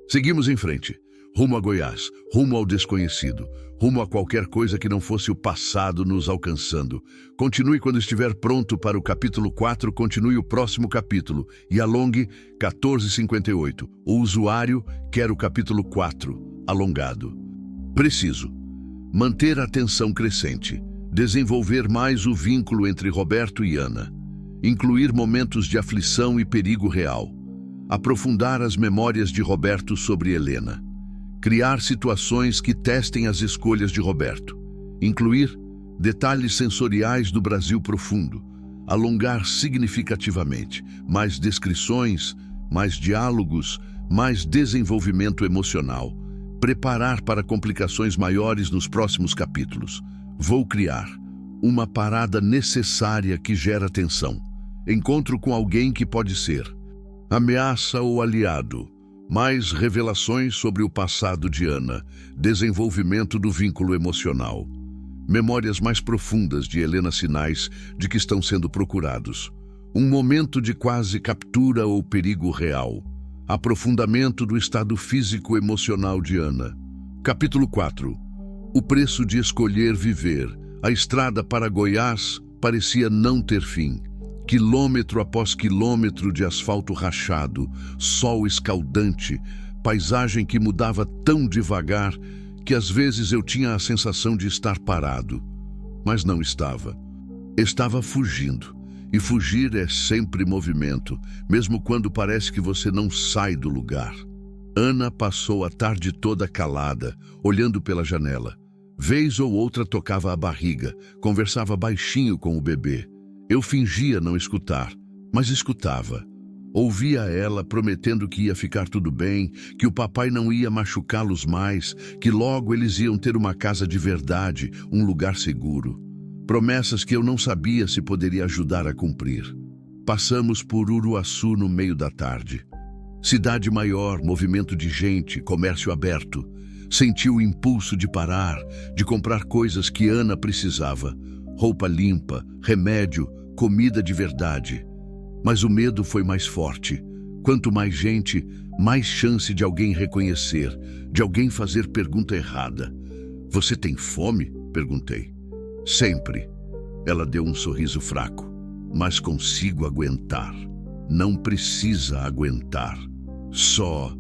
Seguimos em frente. Rumo a Goiás, rumo ao desconhecido, rumo a qualquer coisa que não fosse o passado nos alcançando. Continue quando estiver pronto para o capítulo 4, continue o próximo capítulo e alongue 14:58. O usuário quer o capítulo 4, alongado. Preciso manter a tensão crescente, desenvolver mais o vínculo entre Roberto e Ana, incluir momentos de aflição e perigo real, aprofundar as memórias de Roberto sobre Helena, criar situações que testem as escolhas de Roberto, incluir detalhes sensoriais do Brasil profundo, alongar significativamente, mais descrições, mais diálogos, mais desenvolvimento emocional, preparar para complicações maiores nos próximos capítulos. Vou criar uma parada necessária que gera tensão. Encontro com alguém que pode ser ameaça ou aliado. Mais revelações sobre o passado de Ana, desenvolvimento do vínculo emocional. Memórias mais profundas de Helena, sinais de que estão sendo procurados. Um momento de quase captura ou perigo real. Aprofundamento do estado físico-emocional de Ana. Capítulo 4. O preço de escolher viver. A estrada para Goiás parecia não ter fim. Quilômetro após quilômetro de asfalto rachado, sol escaldante, paisagem que mudava tão devagar que às vezes eu tinha a sensação de estar parado. Mas não estava. Estava fugindo. E fugir é sempre movimento, mesmo quando parece que você não sai do lugar. Ana passou a tarde toda calada, olhando pela janela. Vez ou outra tocava a barriga, conversava baixinho com o bebê. Eu fingia não escutar, mas escutava. Ouvia ela prometendo que ia ficar tudo bem, que o papai não ia machucá-los mais, que logo eles iam ter uma casa de verdade, um lugar seguro. Promessas que eu não sabia se poderia ajudar a cumprir. Passamos por Uruaçu no meio da tarde. Cidade maior, movimento de gente, comércio aberto. Senti o impulso de parar, de comprar coisas que Ana precisava. Roupa limpa, remédio, comida de verdade. Mas o medo foi mais forte. Quanto mais gente, mais chance de alguém reconhecer, de alguém fazer pergunta errada. Você tem fome? Perguntei. Sempre. Ela deu um sorriso fraco. Mas consigo aguentar. Não precisa aguentar. Só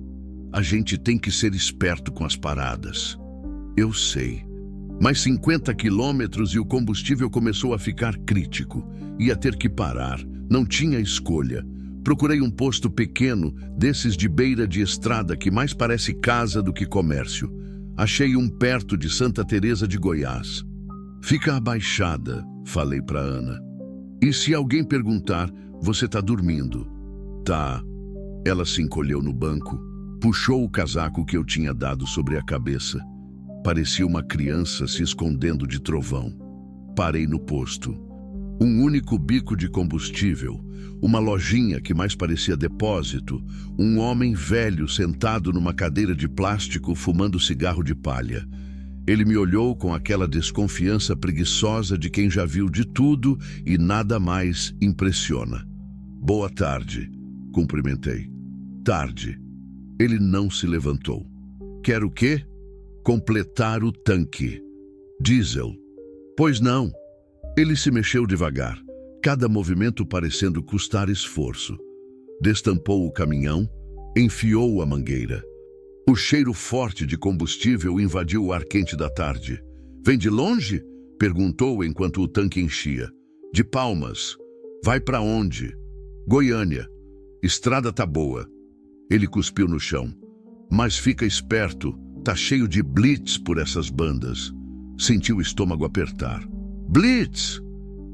a gente tem que ser esperto com as paradas. Eu sei. Mais 50 quilômetros e o combustível começou a ficar crítico. Ia ter que parar. Não tinha escolha. Procurei um posto pequeno, desses de beira de estrada que mais parece casa do que comércio. Achei um perto de Santa Teresa de Goiás. Fica abaixada, falei para Ana. E se alguém perguntar, você tá dormindo? Tá. Ela se encolheu no banco, puxou o casaco que eu tinha dado sobre a cabeça. Parecia uma criança se escondendo de trovão. Parei no posto. Um único bico de combustível, uma lojinha que mais parecia depósito, um homem velho sentado numa cadeira de plástico fumando cigarro de palha. Ele me olhou com aquela desconfiança preguiçosa de quem já viu de tudo e nada mais impressiona. Boa tarde, cumprimentei. Tarde. Ele não se levantou. Quer o quê? Completar o tanque. Diesel. Pois não. Ele se mexeu devagar, cada movimento parecendo custar esforço. Destampou o caminhão, enfiou a mangueira. O cheiro forte de combustível invadiu o ar quente da tarde. Vem de longe? Perguntou enquanto o tanque enchia. De Palmas. Vai para onde? Goiânia. Estrada tá boa. Ele cuspiu no chão. Mas fica esperto, tá cheio de blitz por essas bandas. Senti o estômago apertar. Blitz?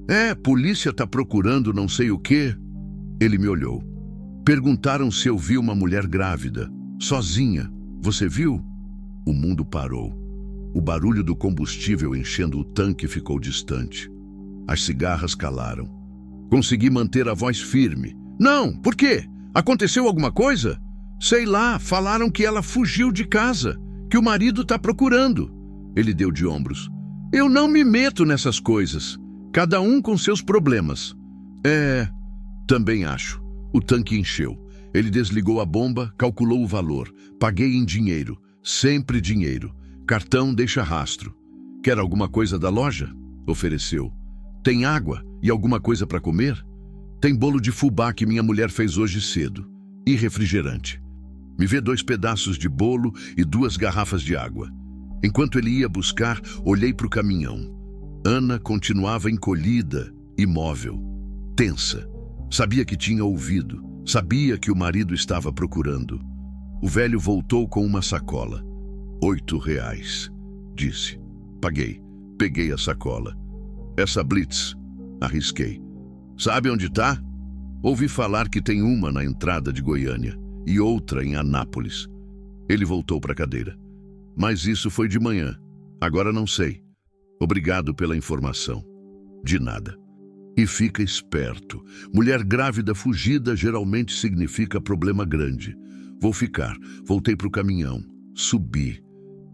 É, polícia tá procurando não sei o quê. Ele me olhou. Perguntaram se eu vi uma mulher grávida, sozinha. Você viu? O mundo parou. O barulho do combustível enchendo o tanque ficou distante. As cigarras calaram. Consegui manter a voz firme. Não, por quê? Aconteceu alguma coisa? Sei lá, falaram que ela fugiu de casa, que o marido tá procurando. Ele deu de ombros. Eu não me meto nessas coisas. Cada um com seus problemas. Também acho. O tanque encheu. Ele desligou a bomba, calculou o valor. Paguei em dinheiro. Sempre dinheiro. Cartão deixa rastro. Quer alguma coisa da loja? Ofereceu. Tem água e alguma coisa para comer? Tem bolo de fubá que minha mulher fez hoje cedo. E refrigerante. Me vê 2 pedaços de bolo e 2 garrafas de água. Enquanto ele ia buscar, olhei para o caminhão. Ana continuava encolhida, imóvel, tensa. Sabia que tinha ouvido. Sabia que o marido estava procurando. O velho voltou com uma sacola. R$8, disse. Paguei. Peguei a sacola. Essa Blitz, arrisquei. Sabe onde tá? Ouvi falar que tem uma na entrada de Goiânia e outra em Anápolis. Ele voltou para a cadeira. Mas isso foi de manhã. Agora não sei. Obrigado pela informação. De nada. E fica esperto. Mulher grávida fugida geralmente significa problema grande. Vou ficar. Voltei para o caminhão. Subi.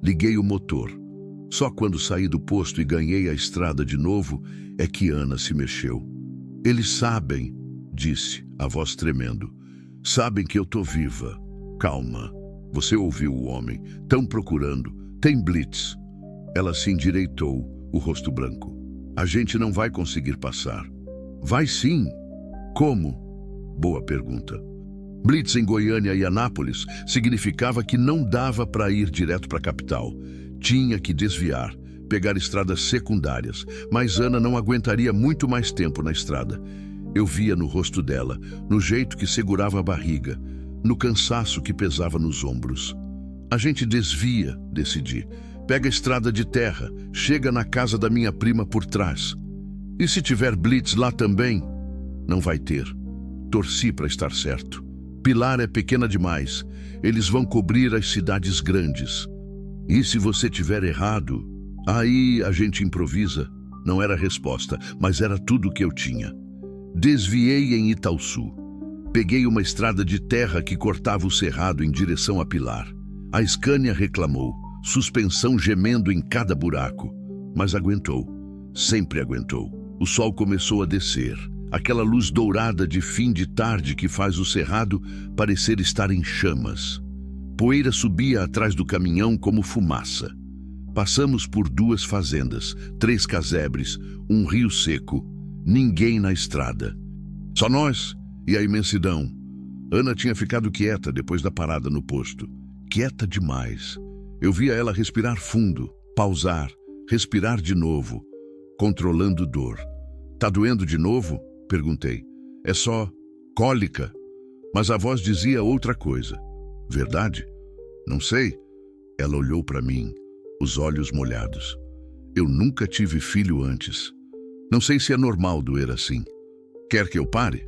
Liguei o motor. Só quando saí do posto e ganhei a estrada de novo é que Ana se mexeu. Eles sabem, disse, a voz tremendo. Sabem que eu tô viva. Calma. Você ouviu o homem. Tão procurando. Tem blitz. Ela se endireitou, o rosto branco. A gente não vai conseguir passar. Vai sim. Como? Boa pergunta. Blitz em Goiânia e Anápolis significava que não dava para ir direto para a capital. Tinha que desviar, pegar estradas secundárias, mas Ana não aguentaria muito mais tempo na estrada. Eu via no rosto dela, no jeito que segurava a barriga, no cansaço que pesava nos ombros. A gente desvia, decidi. Pega a estrada de terra, chega na casa da minha prima por trás. E se tiver blitz lá também? Não vai ter. Torci para estar certo. Pilar é pequena demais. Eles vão cobrir as cidades grandes. E se você tiver errado? Aí a gente improvisa. Não era a resposta, mas era tudo o que eu tinha. Desviei em Itaúsu. Peguei uma estrada de terra que cortava o cerrado em direção a Pilar. A Scania reclamou, suspensão gemendo em cada buraco. Mas aguentou. Sempre aguentou. O sol começou a descer. Aquela luz dourada de fim de tarde que faz o cerrado parecer estar em chamas. Poeira subia atrás do caminhão como fumaça. Passamos por 2 fazendas, 3 casebres, um rio seco. Ninguém na estrada. Só nós e a imensidão. Ana tinha ficado quieta depois da parada no posto. Quieta demais. Eu via ela respirar fundo, pausar, respirar de novo, controlando dor. Tá doendo de novo? Perguntei. É só cólica. Mas a voz dizia outra coisa. Verdade? Não sei. Ela olhou para mim, os olhos molhados. Eu nunca tive filho antes. Não sei se é normal doer assim. Quer que eu pare?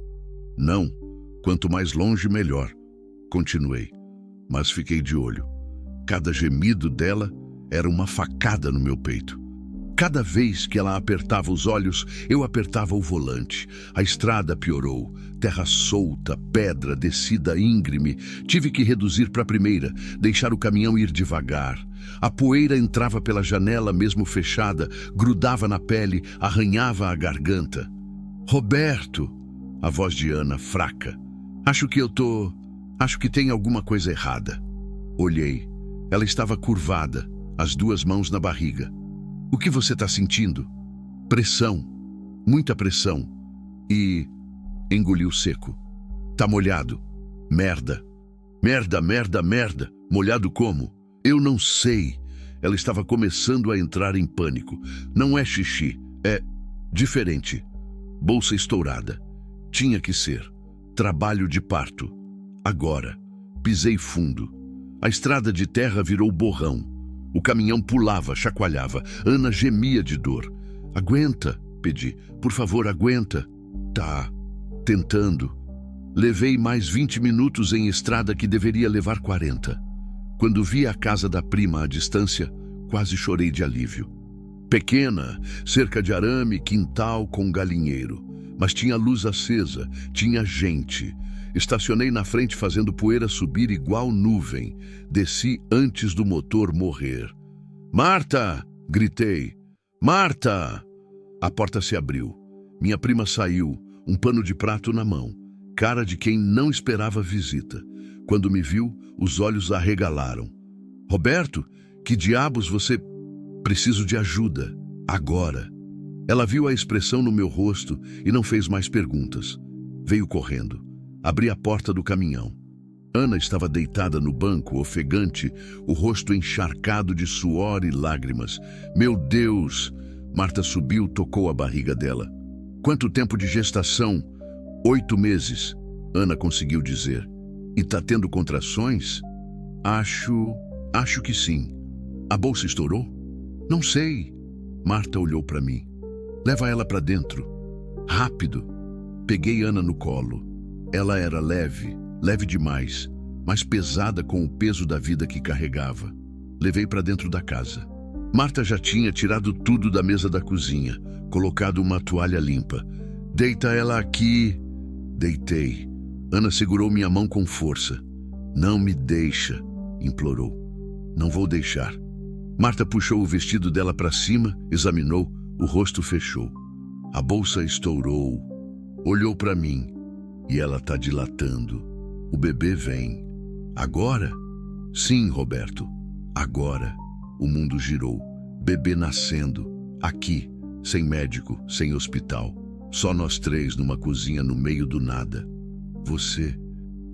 Não. Quanto mais longe, melhor. Continuei. Mas fiquei de olho. Cada gemido dela era uma facada no meu peito. Cada vez que ela apertava os olhos, eu apertava o volante. A estrada piorou. Terra solta, pedra, descida íngreme. Tive que reduzir para a primeira, deixar o caminhão ir devagar. A poeira entrava pela janela mesmo fechada, grudava na pele, arranhava a garganta. Roberto! A voz de Ana, fraca. Acho que tem alguma coisa errada. Olhei. Ela estava curvada, as 2 mãos na barriga. O que você está sentindo? Pressão. Muita pressão. E engoliu seco. Tá molhado. Merda. Merda, merda, merda. Molhado como? Eu não sei. Ela estava começando a entrar em pânico. Não é xixi. É diferente. Bolsa estourada. Tinha que ser. Trabalho de parto. Agora. Pisei fundo. A estrada de terra virou borrão. O caminhão pulava, chacoalhava. Ana gemia de dor. Aguenta, pedi. Por favor, aguenta. Tá. Tentando. Levei mais 20 minutos em estrada que deveria levar 40. Quando vi a casa da prima à distância, quase chorei de alívio. Pequena, cerca de arame, quintal com galinheiro. Mas tinha luz acesa, tinha gente. Estacionei na frente fazendo poeira subir igual nuvem. Desci antes do motor morrer. Marta! Gritei. Marta! A porta se abriu. Minha prima saiu, um pano de prato na mão. Cara de quem não esperava visita. Quando me viu, os olhos arregalaram. Roberto, que diabos você... Preciso de ajuda. Agora. Ela viu a expressão no meu rosto e não fez mais perguntas. Veio correndo. Abri a porta do caminhão. Ana estava deitada no banco, ofegante, o rosto encharcado de suor e lágrimas. Meu Deus! Marta subiu, tocou a barriga dela. Quanto tempo de gestação? 8 meses, Ana conseguiu dizer. E tá tendo contrações? Acho que sim. A bolsa estourou? Não sei. Marta olhou para mim. Leva ela para dentro. Rápido. Peguei Ana no colo. Ela era leve demais, mas pesada com o peso da vida que carregava. Levei para dentro da casa. Marta já tinha tirado tudo da mesa da cozinha, colocado uma toalha limpa. Deita ela aqui. Deitei. Ana segurou minha mão com força. Não me deixa, implorou. Não vou deixar. Marta puxou o vestido dela para cima, examinou, o rosto fechou. A bolsa estourou. Olhou para mim. E ela tá dilatando. O bebê vem. Agora? Sim, Roberto. Agora. O mundo girou. Bebê nascendo. Aqui. Sem médico, sem hospital. Só nós 3 numa cozinha no meio do nada.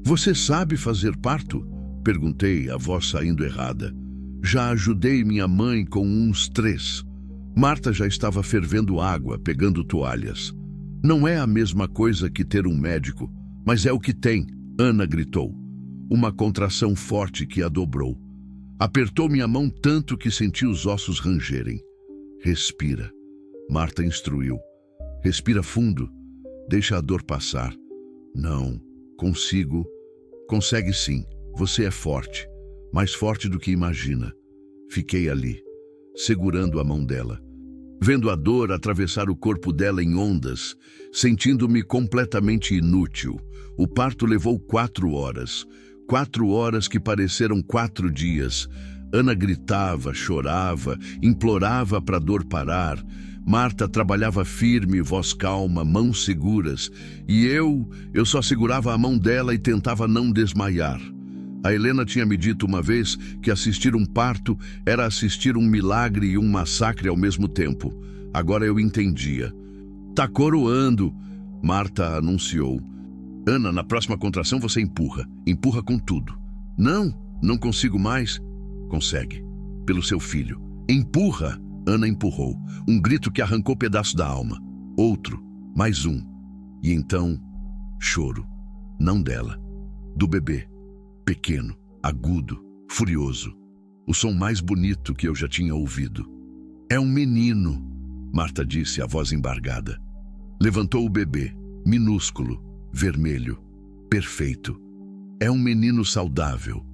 Você sabe fazer parto? Perguntei, a voz saindo errada. Já ajudei minha mãe com uns 3. Marta já estava fervendo água, pegando toalhas. Não é a mesma coisa que ter um médico, mas é o que tem, Ana gritou. Uma contração forte que a dobrou. Apertou minha mão tanto que senti os ossos rangerem. Respira. Marta instruiu. Respira fundo. Deixa a dor passar. Não, consigo. Consegue sim. Você é forte. Mais forte do que imagina. Fiquei ali, segurando a mão dela. Vendo a dor atravessar o corpo dela em ondas, sentindo-me completamente inútil. O parto levou 4 horas. 4 horas que pareceram 4 dias. Ana gritava, chorava, implorava para a dor parar. Marta trabalhava firme, voz calma, mãos seguras. E eu só segurava a mão dela e tentava não desmaiar. A Helena tinha me dito uma vez que assistir um parto era assistir um milagre e um massacre ao mesmo tempo. Agora eu entendia. Tá coroando, Marta anunciou. Ana, na próxima contração você empurra. Empurra com tudo. Não consigo mais. Consegue. Pelo seu filho. Empurra. Ana empurrou. Um grito que arrancou pedaço da alma. Outro. Mais um. E então, choro. Não dela. Do bebê. Pequeno, agudo, furioso. O som mais bonito que eu já tinha ouvido. É um menino, Marta disse, a voz embargada. Levantou o bebê, minúsculo, vermelho, perfeito. É um menino saudável.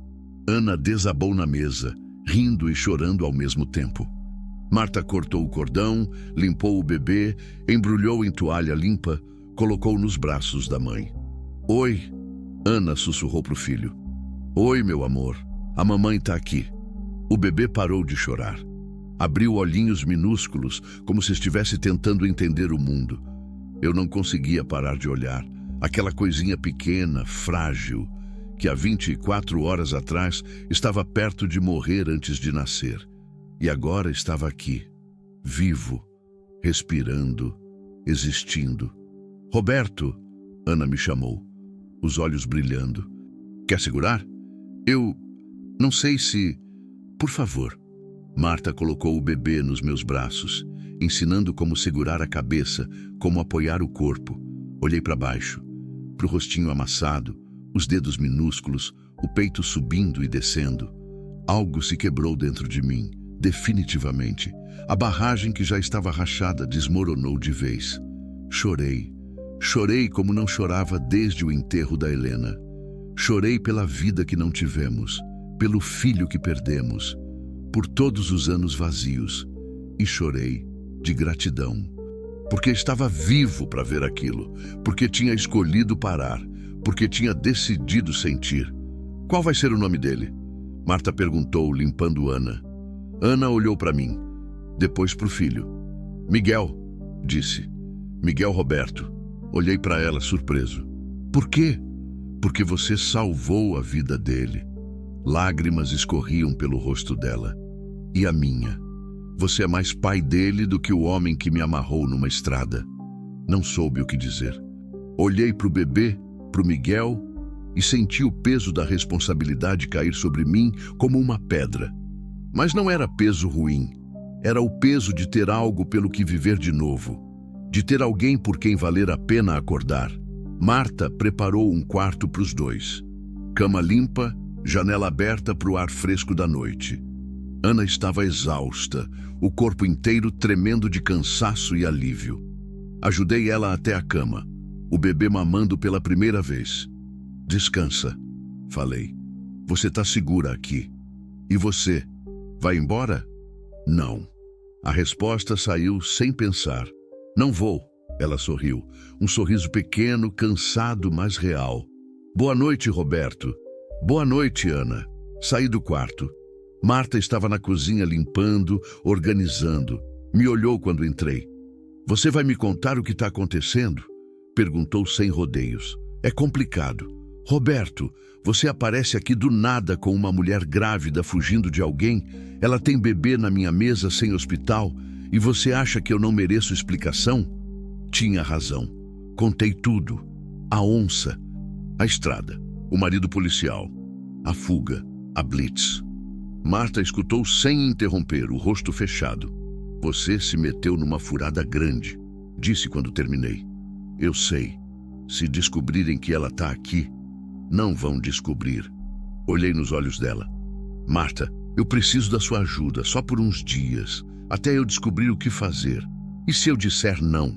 Ana desabou na mesa, rindo e chorando ao mesmo tempo. Marta cortou o cordão, limpou o bebê, embrulhou em toalha limpa, colocou nos braços da mãe. Oi, Ana sussurrou para o filho. Oi, meu amor, a mamãe tá aqui. O bebê parou de chorar. Abriu olhinhos minúsculos, como se estivesse tentando entender o mundo. Eu não conseguia parar de olhar. Aquela coisinha pequena, frágil, que há 24 horas atrás estava perto de morrer antes de nascer. E agora estava aqui, vivo, respirando, existindo. Roberto, Ana me chamou, os olhos brilhando. Quer segurar? Eu não sei se... Por favor. Marta colocou o bebê nos meus braços, ensinando como segurar a cabeça, como apoiar o corpo. Olhei para baixo, para o rostinho amassado, os dedos minúsculos, o peito subindo e descendo. Algo se quebrou dentro de mim, definitivamente. A barragem que já estava rachada desmoronou de vez. Chorei. Chorei como não chorava desde o enterro da Helena. Chorei pela vida que não tivemos, pelo filho que perdemos, por todos os anos vazios. E chorei de gratidão, porque estava vivo para ver aquilo, porque tinha escolhido parar, porque tinha decidido sentir. Qual vai ser o nome dele? Marta perguntou, limpando Ana. Ana olhou para mim, depois para o filho. Miguel, disse. Miguel Roberto. Olhei para ela surpreso. Por quê? Porque você salvou a vida dele. Lágrimas escorriam pelo rosto dela. E a minha? Você é mais pai dele do que o homem que me amarrou numa estrada. Não soube o que dizer. Olhei para o bebê, para o Miguel, e senti o peso da responsabilidade cair sobre mim como uma pedra. Mas não era peso ruim. Era o peso de ter algo pelo que viver de novo. De ter alguém por quem valer a pena acordar. Marta preparou um quarto para os dois. Cama limpa, janela aberta para o ar fresco da noite. Ana estava exausta, o corpo inteiro tremendo de cansaço e alívio. Ajudei ela até a cama, o bebê mamando pela primeira vez. Descansa, falei. Você está segura aqui. E você, vai embora? Não. A resposta saiu sem pensar. Não vou. Ela sorriu, um sorriso pequeno, cansado, mas real. Boa noite, Roberto. Boa noite, Ana. Saí do quarto. Marta estava na cozinha limpando, organizando. Me olhou quando entrei. Você vai me contar o que está acontecendo? Perguntou sem rodeios. É complicado. Roberto, você aparece aqui do nada com uma mulher grávida fugindo de alguém. Ela tem bebê na minha mesa sem hospital. E você acha que eu não mereço explicação? Tinha razão. Contei tudo. A onça, a estrada, o marido policial, a fuga, a blitz. Marta escutou sem interromper, o rosto fechado. Você se meteu numa furada grande, disse quando terminei. Eu sei. Se descobrirem que ela está aqui, não vão descobrir. Olhei nos olhos dela. Marta, eu preciso da sua ajuda, só por uns dias, até eu descobrir o que fazer. E se eu disser não?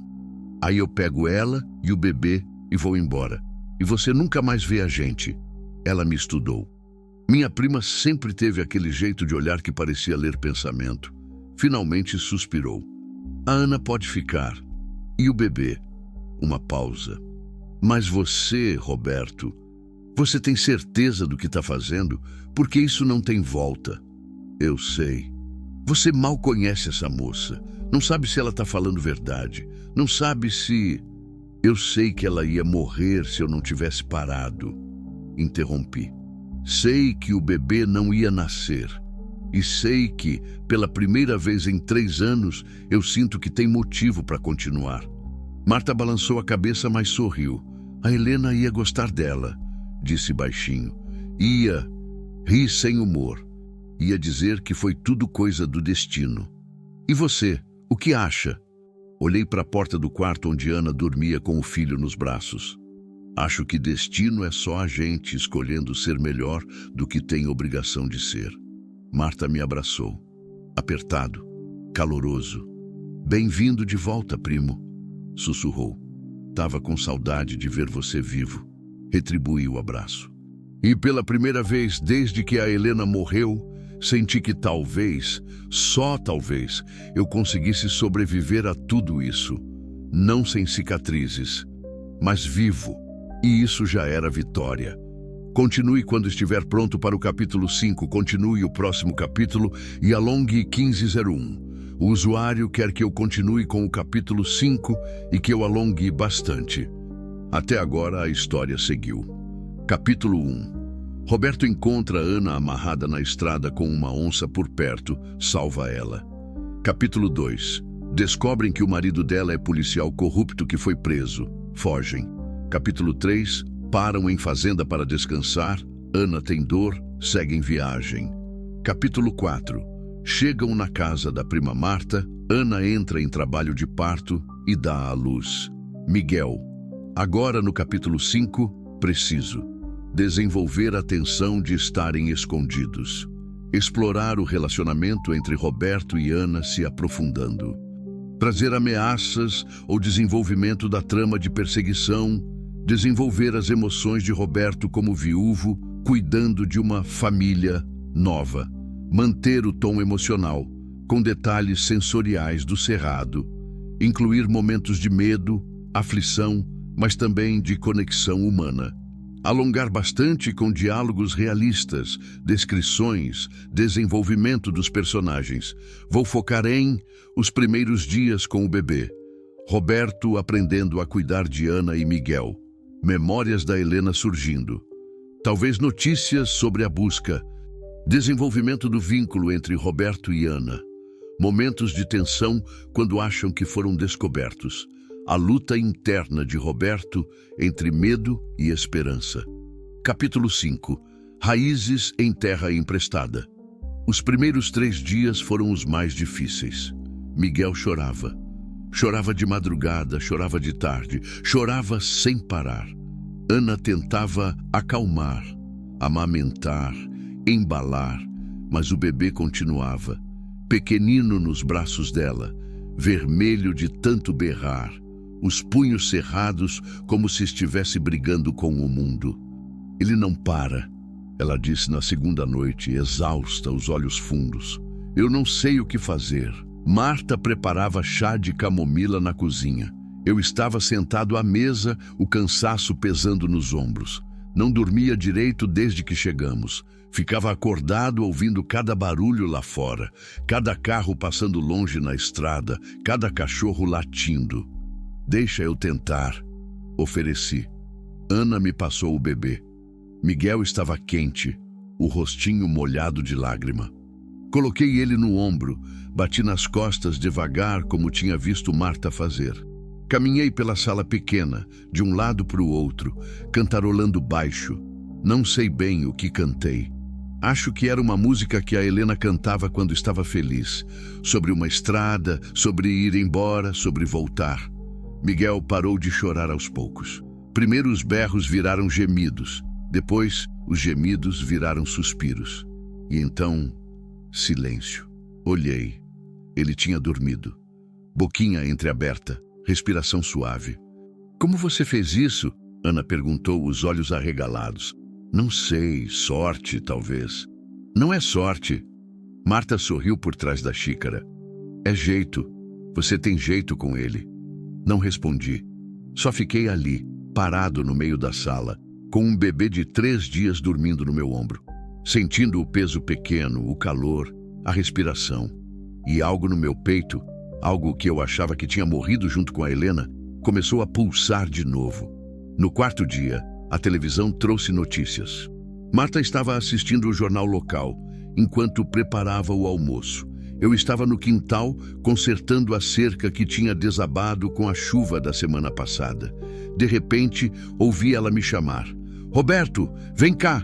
Aí eu pego ela e o bebê e vou embora. E você nunca mais vê a gente. Ela me estudou. Minha prima sempre teve aquele jeito de olhar que parecia ler pensamento. Finalmente suspirou. A Ana pode ficar. E o bebê? Uma pausa. Mas você, Roberto, você tem certeza do que está fazendo? Porque isso não tem volta. Eu sei. Você mal conhece essa moça. Não sabe se ela está falando verdade. Não sabe se... Eu sei que ela ia morrer se eu não tivesse parado. Interrompi. Sei que o bebê não ia nascer. E sei que, pela primeira vez em 3 anos, eu sinto que tem motivo para continuar. Marta balançou a cabeça, mas sorriu. A Helena ia gostar dela, disse baixinho. Ia rir sem humor. Ia dizer que foi tudo coisa do destino. E você, o que acha? Olhei para a porta do quarto onde Ana dormia com o filho nos braços. Acho que destino é só a gente escolhendo ser melhor do que tem obrigação de ser. Marta me abraçou. Apertado, caloroso. Bem-vindo de volta, primo, sussurrou. Tava com saudade de ver você vivo. Retribuí o abraço. E pela primeira vez desde que a Helena morreu, senti que talvez, só talvez, eu conseguisse sobreviver a tudo isso. Não sem cicatrizes, mas vivo. E isso já era vitória. Continue quando estiver pronto para o capítulo 5. Continue o próximo capítulo e alongue 1501. O usuário quer que eu continue com o capítulo 5 e que eu alongue bastante. Até agora a história seguiu. Capítulo 1. Roberto encontra Ana amarrada na estrada com uma onça por perto, salva ela. Capítulo 2. Descobrem que o marido dela é policial corrupto que foi preso. Fogem. Capítulo 3. Param em fazenda para descansar. Ana tem dor, seguem viagem. Capítulo 4. Chegam na casa da prima Marta. Ana entra em trabalho de parto e dá à luz. Miguel. Agora no capítulo 5, preciso desenvolver a tensão de estarem escondidos. Explorar o relacionamento entre Roberto e Ana se aprofundando. Trazer ameaças ou desenvolvimento da trama de perseguição. Desenvolver as emoções de Roberto como viúvo, cuidando de uma família nova. Manter o tom emocional, com detalhes sensoriais do cerrado. Incluir momentos de medo, aflição, mas também de conexão humana. Alongar bastante com diálogos realistas, descrições, desenvolvimento dos personagens. Vou focar em os primeiros dias com o bebê. Roberto aprendendo a cuidar de Ana e Miguel. Memórias da Helena surgindo. Talvez notícias sobre a busca. Desenvolvimento do vínculo entre Roberto e Ana. Momentos de tensão quando acham que foram descobertos. A luta interna de Roberto entre medo e esperança. Capítulo 5. Raízes em terra emprestada. Os primeiros 3 dias foram os mais difíceis. Miguel chorava. Chorava de madrugada, chorava de tarde, chorava sem parar. Ana tentava acalmar, amamentar, embalar, mas o bebê continuava, pequenino nos braços dela, vermelho de tanto berrar, os punhos cerrados como se estivesse brigando com o mundo. Ele não para, ela disse na segunda noite, exausta, os olhos fundos. Eu não sei o que fazer. Marta preparava chá de camomila na cozinha. Eu estava sentado à mesa, o cansaço pesando nos ombros. Não dormia direito desde que chegamos. Ficava acordado ouvindo cada barulho lá fora, cada carro passando longe na estrada, cada cachorro latindo. Deixa eu tentar, ofereci. Ana me passou o bebê. Miguel estava quente, o rostinho molhado de lágrima. Coloquei ele no ombro, bati nas costas devagar como tinha visto Marta fazer. Caminhei pela sala pequena, de um lado para o outro, cantarolando baixo. Não sei bem o que cantei. Acho que era uma música que a Helena cantava quando estava feliz. Sobre uma estrada, sobre ir embora, sobre voltar. Miguel parou de chorar aos poucos. Primeiro os berros viraram gemidos. Depois, os gemidos viraram suspiros. E então, silêncio. Olhei. Ele tinha dormido. Boquinha entreaberta, respiração suave. Como você fez isso? Ana perguntou, os olhos arregalados. Não sei, sorte, talvez. Não é sorte. Marta sorriu por trás da xícara. É jeito. Você tem jeito com ele. Não respondi. Só fiquei ali, parado no meio da sala, com um bebê de 3 dias dormindo no meu ombro, sentindo o peso pequeno, o calor, a respiração. E algo no meu peito, algo que eu achava que tinha morrido junto com a Helena, começou a pulsar de novo. No 4º dia, a televisão trouxe notícias. Marta estava assistindo o jornal local, enquanto preparava o almoço. Eu estava no quintal, consertando a cerca que tinha desabado com a chuva da semana passada. De repente, ouvi ela me chamar. Roberto, vem cá!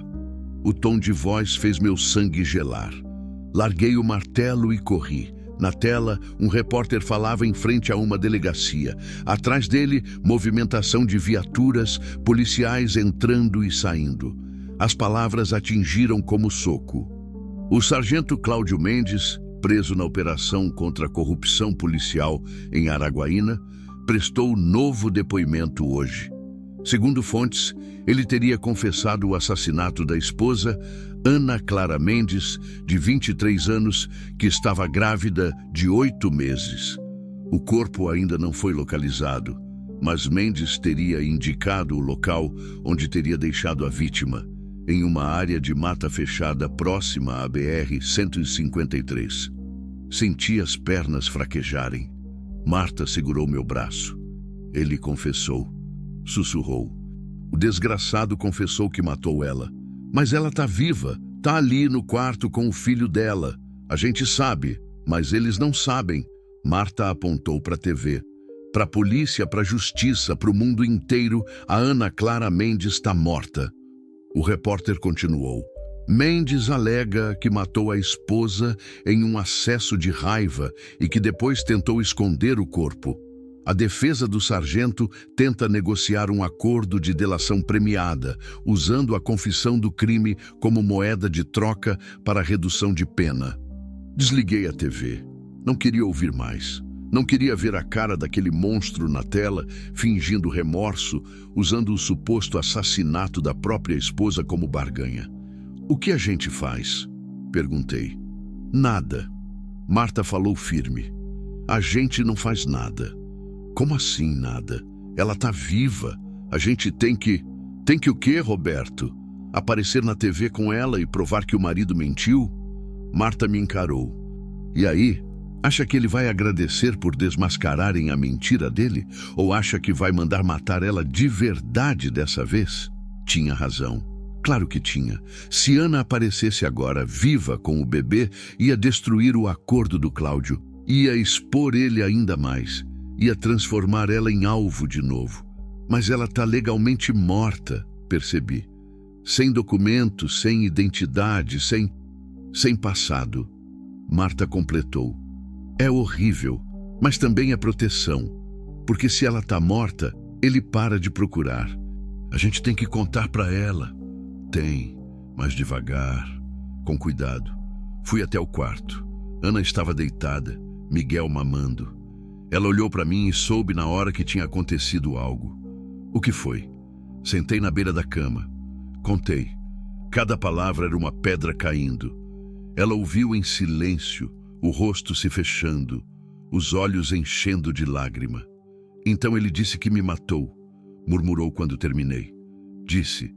O tom de voz fez meu sangue gelar. Larguei o martelo e corri. Na tela, um repórter falava em frente a uma delegacia. Atrás dele, movimentação de viaturas, policiais entrando e saindo. As palavras atingiram como soco. O sargento Cláudio Mendes, preso na operação contra a corrupção policial em Araguaína, prestou novo depoimento hoje. Segundo fontes, ele teria confessado o assassinato da esposa, Ana Clara Mendes, de 23 anos, que estava grávida de 8 meses. O corpo ainda não foi localizado, mas Mendes teria indicado o local onde teria deixado a vítima, em uma área de mata fechada próxima à BR-153. Senti as pernas fraquejarem. Marta segurou meu braço. Ele confessou. Sussurrou. O desgraçado confessou que matou ela. Mas ela tá viva, tá ali no quarto com o filho dela. A gente sabe, mas eles não sabem. Marta apontou para a TV. Para a polícia, para a justiça, para o mundo inteiro, a Ana Clara Mendes está morta. O repórter continuou. Mendes alega que matou a esposa em um acesso de raiva e que depois tentou esconder o corpo. A defesa do sargento tenta negociar um acordo de delação premiada, usando a confissão do crime como moeda de troca para a redução de pena. Desliguei a TV. Não queria ouvir mais. Não queria ver a cara daquele monstro na tela, fingindo remorso, usando o suposto assassinato da própria esposa como barganha. O que a gente faz? Perguntei. Nada. Marta falou firme. A gente não faz nada. Como assim nada? Ela tá viva. A gente tem que... Tem que o quê, Roberto? Aparecer na TV com ela e provar que o marido mentiu? Marta me encarou. E aí? Acha que ele vai agradecer por desmascararem a mentira dele? Ou acha que vai mandar matar ela de verdade dessa vez? Tinha razão. Claro que tinha. Se Ana aparecesse agora, viva com o bebê, ia destruir o acordo do Cláudio. Ia expor ele ainda mais. Ia transformar ela em alvo de novo. Mas ela tá legalmente morta, percebi. Sem documentos, sem identidade, sem passado. Marta completou. É horrível, mas também é proteção. Porque se ela tá morta, ele para de procurar. A gente tem que contar para ela. Tem, mas devagar, com cuidado. Fui até o quarto. Ana estava deitada, Miguel mamando. Ela olhou para mim e soube na hora que tinha acontecido algo. O que foi? Sentei na beira da cama. Contei. Cada palavra era uma pedra caindo. Ela ouviu em silêncio, o rosto se fechando, os olhos enchendo de lágrima. Então ele disse que me matou, murmurou quando terminei. Disse,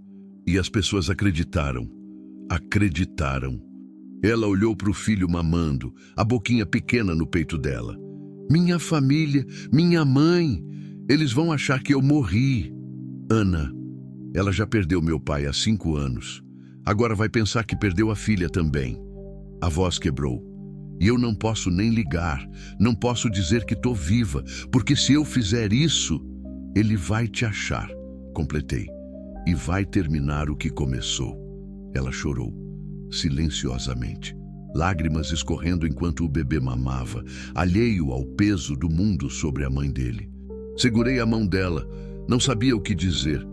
e as pessoas acreditaram. Acreditaram. Ela olhou para o filho mamando, a boquinha pequena no peito dela. Minha família, minha mãe, eles vão achar que eu morri. Ana, ela já perdeu meu pai há 5 anos. Agora vai pensar que perdeu a filha também. A voz quebrou. E eu não posso nem ligar, não posso dizer que estou viva, porque se eu fizer isso, ele vai te achar, completei, e vai terminar o que começou. Ela chorou. silenciosamente. Lágrimas escorrendo enquanto o bebê mamava, alheio ao peso do mundo sobre a mãe dele. Segurei a mão dela, não sabia o que dizer.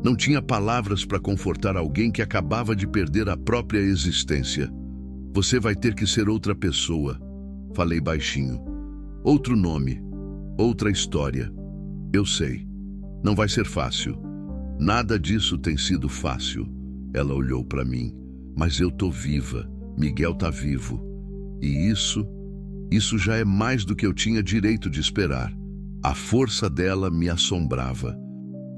Não tinha palavras para confortar alguém que acabava de perder a própria existência. Você vai ter que ser outra pessoa, falei baixinho. Outro nome, outra história. Eu sei, não vai ser fácil. Nada disso tem sido fácil. Ela olhou para mim. Mas eu tô viva, Miguel tá vivo. E isso já é mais do que eu tinha direito de esperar. A força dela me assombrava.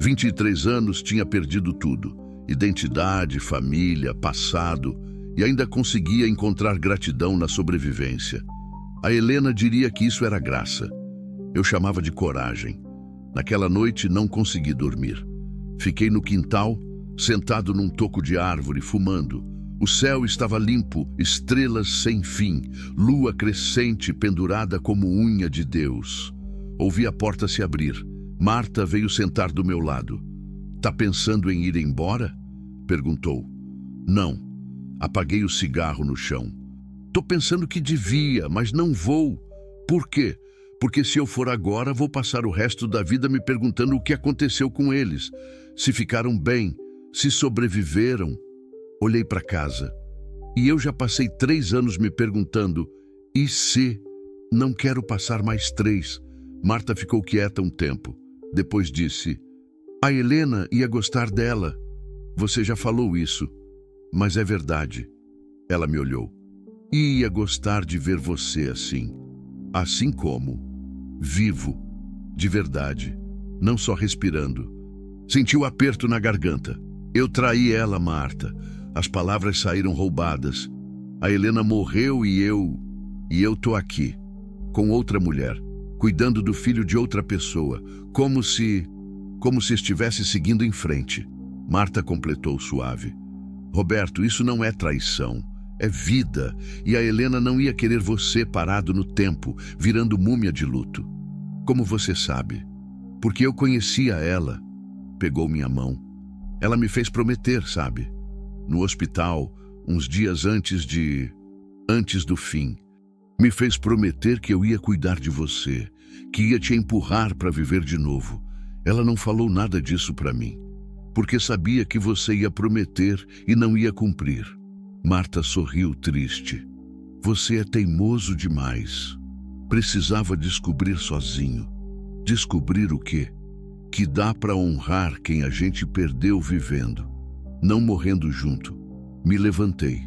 23 anos, tinha perdido tudo. Identidade, família, passado, e ainda conseguia encontrar gratidão na sobrevivência. A Helena diria que isso era graça. Eu chamava de coragem. Naquela noite não consegui dormir. Fiquei no quintal, sentado num toco de árvore, fumando. O céu estava limpo, estrelas sem fim, lua crescente pendurada como unha de Deus. Ouvi a porta se abrir. Marta veio sentar do meu lado. Tá pensando em ir embora? Perguntou. Não. Apaguei o cigarro no chão. Tô pensando que devia, mas não vou. Por quê? Porque se eu for agora, vou passar o resto da vida me perguntando o que aconteceu com eles. Se ficaram bem, se sobreviveram. Olhei para casa. E eu já passei 3 anos me perguntando, e se? Não quero passar mais 3. Marta ficou quieta um tempo. Depois disse, a Helena ia gostar dela. Você já falou isso, mas é verdade. Ela me olhou. E ia gostar de ver você assim. Assim como, vivo, de verdade, não só respirando. Senti o aperto na garganta. Eu traí ela, Marta. As palavras saíram roubadas. A Helena morreu e eu tô aqui, com outra mulher, cuidando do filho de outra pessoa, como se estivesse seguindo em frente. Marta completou suave. Roberto, isso não é traição, é vida, e a Helena não ia querer você parado no tempo, virando múmia de luto. Como você sabe? Porque eu conhecia ela. Pegou minha mão. Ela me fez prometer, sabe? No hospital, uns dias antes do fim. Me fez prometer que eu ia cuidar de você, que ia te empurrar para viver de novo. Ela não falou nada disso para mim, porque sabia que você ia prometer e não ia cumprir. Marta sorriu triste. Você é teimoso demais. Precisava descobrir sozinho. Descobrir o quê? Que dá para honrar quem a gente perdeu vivendo, não morrendo junto. Me levantei,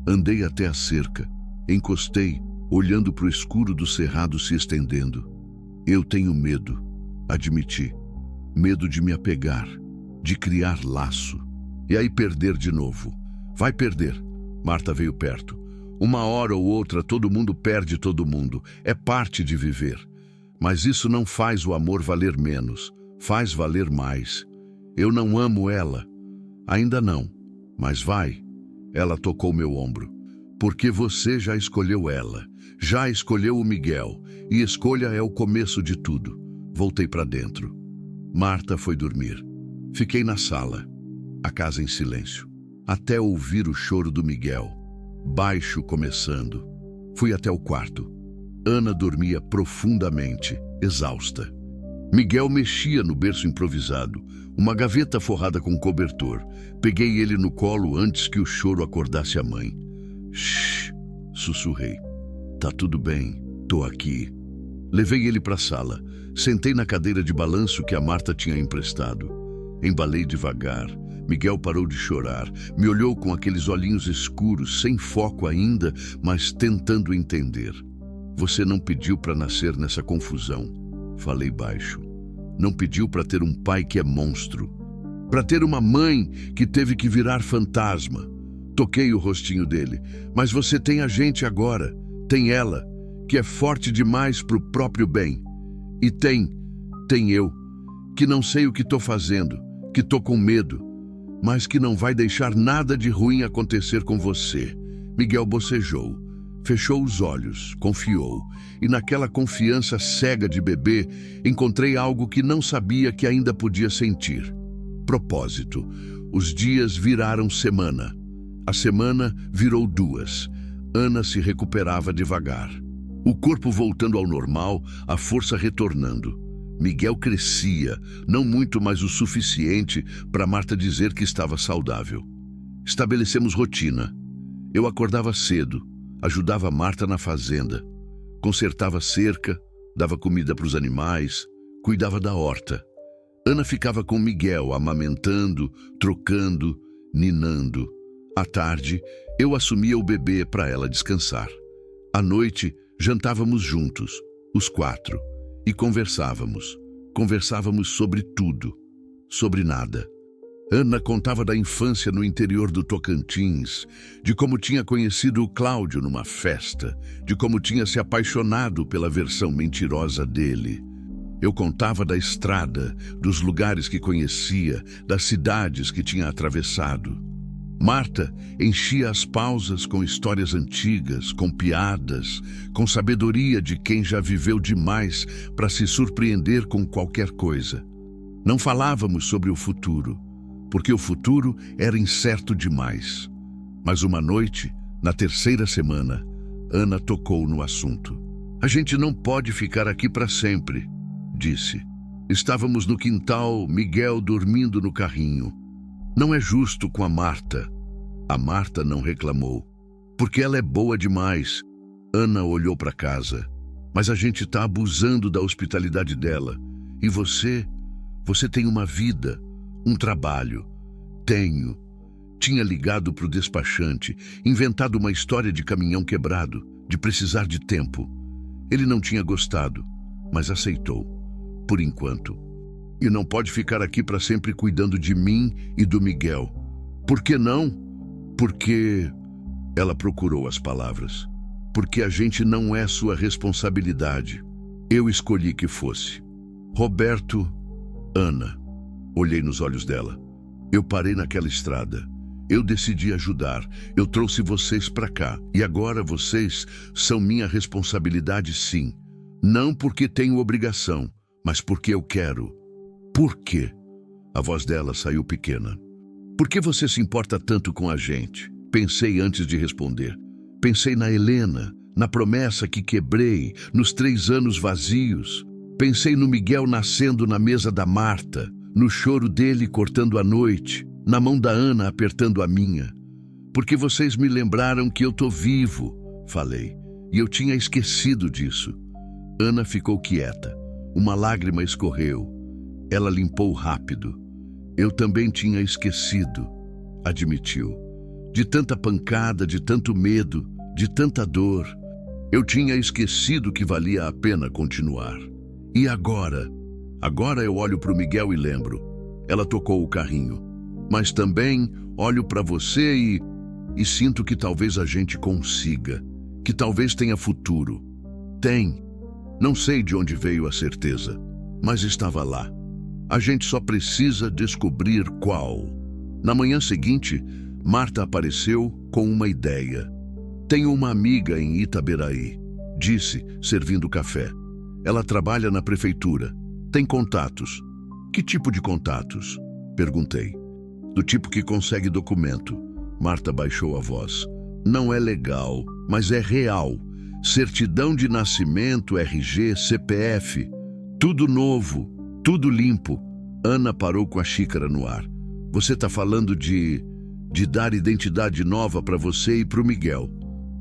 andei até a cerca, encostei, olhando para o escuro do cerrado se estendendo. Eu tenho medo, admiti. Medo de me apegar, de criar laço. E aí perder de novo. Vai perder. Marta veio perto. Uma hora ou outra todo mundo perde todo mundo. É parte de viver. Mas isso não faz o amor valer menos. Faz valer mais. Eu não amo ela. Ainda não. Mas vai. Ela tocou meu ombro. Porque você já escolheu ela. Já escolheu o Miguel. E escolha é o começo de tudo. Voltei para dentro. Marta foi dormir. Fiquei na sala. A casa em silêncio. Até ouvir o choro do Miguel. Baixo começando. Fui até o quarto. Ana dormia profundamente, exausta. Miguel mexia no berço improvisado, uma gaveta forrada com cobertor. Peguei ele no colo antes que o choro acordasse a mãe. Shhh, sussurrei. Tá tudo bem, tô aqui. Levei ele para a sala. Sentei na cadeira de balanço que a Marta tinha emprestado. Embalei devagar. Miguel parou de chorar. Me olhou com aqueles olhinhos escuros, sem foco ainda, mas tentando entender. Você não pediu para nascer nessa confusão. Falei baixo. Não pediu para ter um pai que é monstro. Para ter uma mãe que teve que virar fantasma. Toquei o rostinho dele. Mas você tem a gente agora. Tem ela, que é forte demais pro próprio bem. E tem eu, que não sei o que tô fazendo, que tô com medo, mas que não vai deixar nada de ruim acontecer com você. Miguel bocejou, fechou os olhos, confiou, e naquela confiança cega de bebê, encontrei algo que não sabia que ainda podia sentir. Propósito. Os dias viraram semana. A semana virou 2. Ana se recuperava devagar. O corpo voltando ao normal, a força retornando. Miguel crescia, não muito, mas o suficiente para Marta dizer que estava saudável. Estabelecemos rotina. Eu acordava cedo, ajudava Marta na fazenda, consertava cerca, dava comida para os animais, cuidava da horta. Ana ficava com Miguel, amamentando, trocando, ninando. À tarde, eu assumia o bebê para ela descansar. À noite, jantávamos juntos, os 4, e conversávamos. Conversávamos sobre tudo, sobre nada. Ana contava da infância no interior do Tocantins, de como tinha conhecido o Cláudio numa festa, de como tinha se apaixonado pela versão mentirosa dele. Eu contava da estrada, dos lugares que conhecia, das cidades que tinha atravessado. Marta enchia as pausas com histórias antigas, com piadas, com sabedoria de quem já viveu demais para se surpreender com qualquer coisa. Não falávamos sobre o futuro, porque o futuro era incerto demais. Mas uma noite, na 3ª semana, Ana tocou no assunto. A gente não pode ficar aqui para sempre, disse. Estávamos no quintal, Miguel dormindo no carrinho. Não é justo com a Marta. A Marta não reclamou, porque ela é boa demais. Ana olhou para casa. Mas a gente está abusando da hospitalidade dela. E você tem uma vida, um trabalho. Tenho. Tinha ligado para o despachante, inventado uma história de caminhão quebrado, de precisar de tempo. Ele não tinha gostado, mas aceitou, por enquanto. E não pode ficar aqui para sempre cuidando de mim e do Miguel. Por que não? Porque... Ela procurou as palavras. Porque a gente não é sua responsabilidade. Eu escolhi que fosse. Roberto, Ana. Olhei nos olhos dela. Eu parei naquela estrada. Eu decidi ajudar. Eu trouxe vocês para cá. E agora vocês são minha responsabilidade, sim. Não porque tenho obrigação, mas porque eu quero. Por quê? A voz dela saiu pequena. Por que você se importa tanto com a gente? Pensei antes de responder. Pensei na Helena, na promessa que quebrei, nos 3 anos vazios. Pensei no Miguel nascendo na mesa da Marta, no choro dele cortando a noite, na mão da Ana apertando a minha. Porque vocês me lembraram que eu tô vivo, falei, e eu tinha esquecido disso. Ana ficou quieta. Uma lágrima escorreu. Ela limpou rápido. Eu também tinha esquecido, admitiu. De tanta pancada, de tanto medo, de tanta dor. Eu tinha esquecido que valia a pena continuar. E agora? Agora eu olho para o Miguel e lembro. Ela tocou o carrinho. Mas também olho para você e sinto que talvez a gente consiga. Que talvez tenha futuro. Tem. Não sei de onde veio a certeza, mas estava lá. A gente só precisa descobrir qual. Na manhã seguinte, Marta apareceu com uma ideia. Tenho uma amiga em Itaberaí, disse, servindo café. Ela trabalha na prefeitura. Tem contatos. Que tipo de contatos? Perguntei. Do tipo que consegue documento. Marta baixou a voz. Não é legal, mas é real. Certidão de nascimento, RG, CPF. Tudo novo. Tudo limpo. Ana parou com a xícara no ar. Você está falando de dar identidade nova para você e para o Miguel.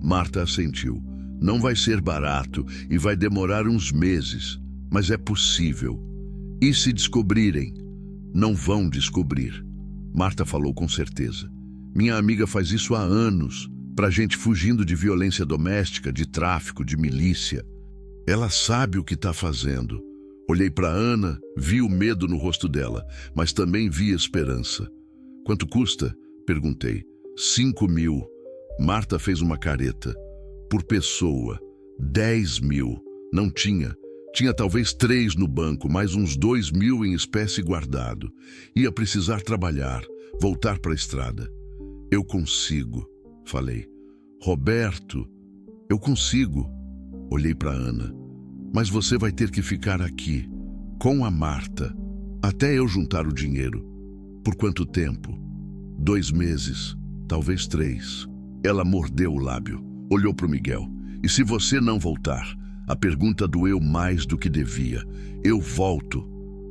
Marta assentiu. Não vai ser barato e vai demorar uns meses, mas é possível. E se descobrirem? Não vão descobrir. Marta falou com certeza. Minha amiga faz isso há anos, para gente fugindo de violência doméstica, de tráfico, de milícia. Ela sabe o que está fazendo. Olhei para Ana, vi o medo no rosto dela, mas também vi esperança. Quanto custa? Perguntei. 5.000. Marta fez uma careta. Por pessoa. 10.000. Não tinha. Tinha talvez 3 no banco, mais uns 2.000 em espécie guardado. Ia precisar trabalhar, voltar para a estrada. Eu consigo, falei. Roberto, eu consigo. Olhei para Ana. Mas você vai ter que ficar aqui, com a Marta, até eu juntar o dinheiro. Por quanto tempo? 2 meses. talvez 3. Ela mordeu o lábio, olhou para o Miguel. E se você não voltar? A pergunta doeu mais do que devia. Eu volto.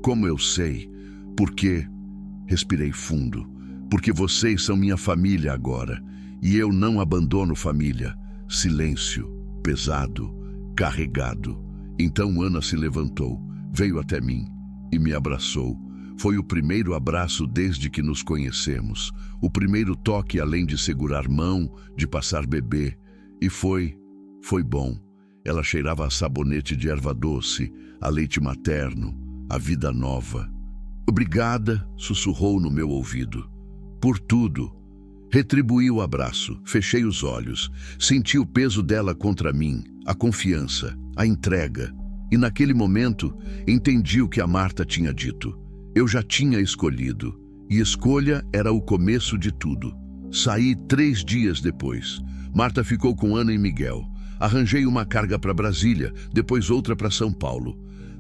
Como eu sei? Porque... Respirei fundo. Porque vocês são minha família agora. E eu não abandono família. Silêncio. Pesado. Carregado. Então Ana se levantou, veio até mim e me abraçou. Foi o primeiro abraço desde que nos conhecemos. O primeiro toque além de segurar mão, de passar bebê. E foi bom. Ela cheirava a sabonete de erva doce, a leite materno, a vida nova. Obrigada, sussurrou no meu ouvido. Por tudo. Retribuí o abraço, fechei os olhos, senti o peso dela contra mim, a confiança, a entrega. E naquele momento, entendi o que a Marta tinha dito. Eu já tinha escolhido, e escolha era o começo de tudo. Saí 3 dias depois. Marta ficou com Ana e Miguel. Arranjei uma carga para Brasília, depois outra para São Paulo.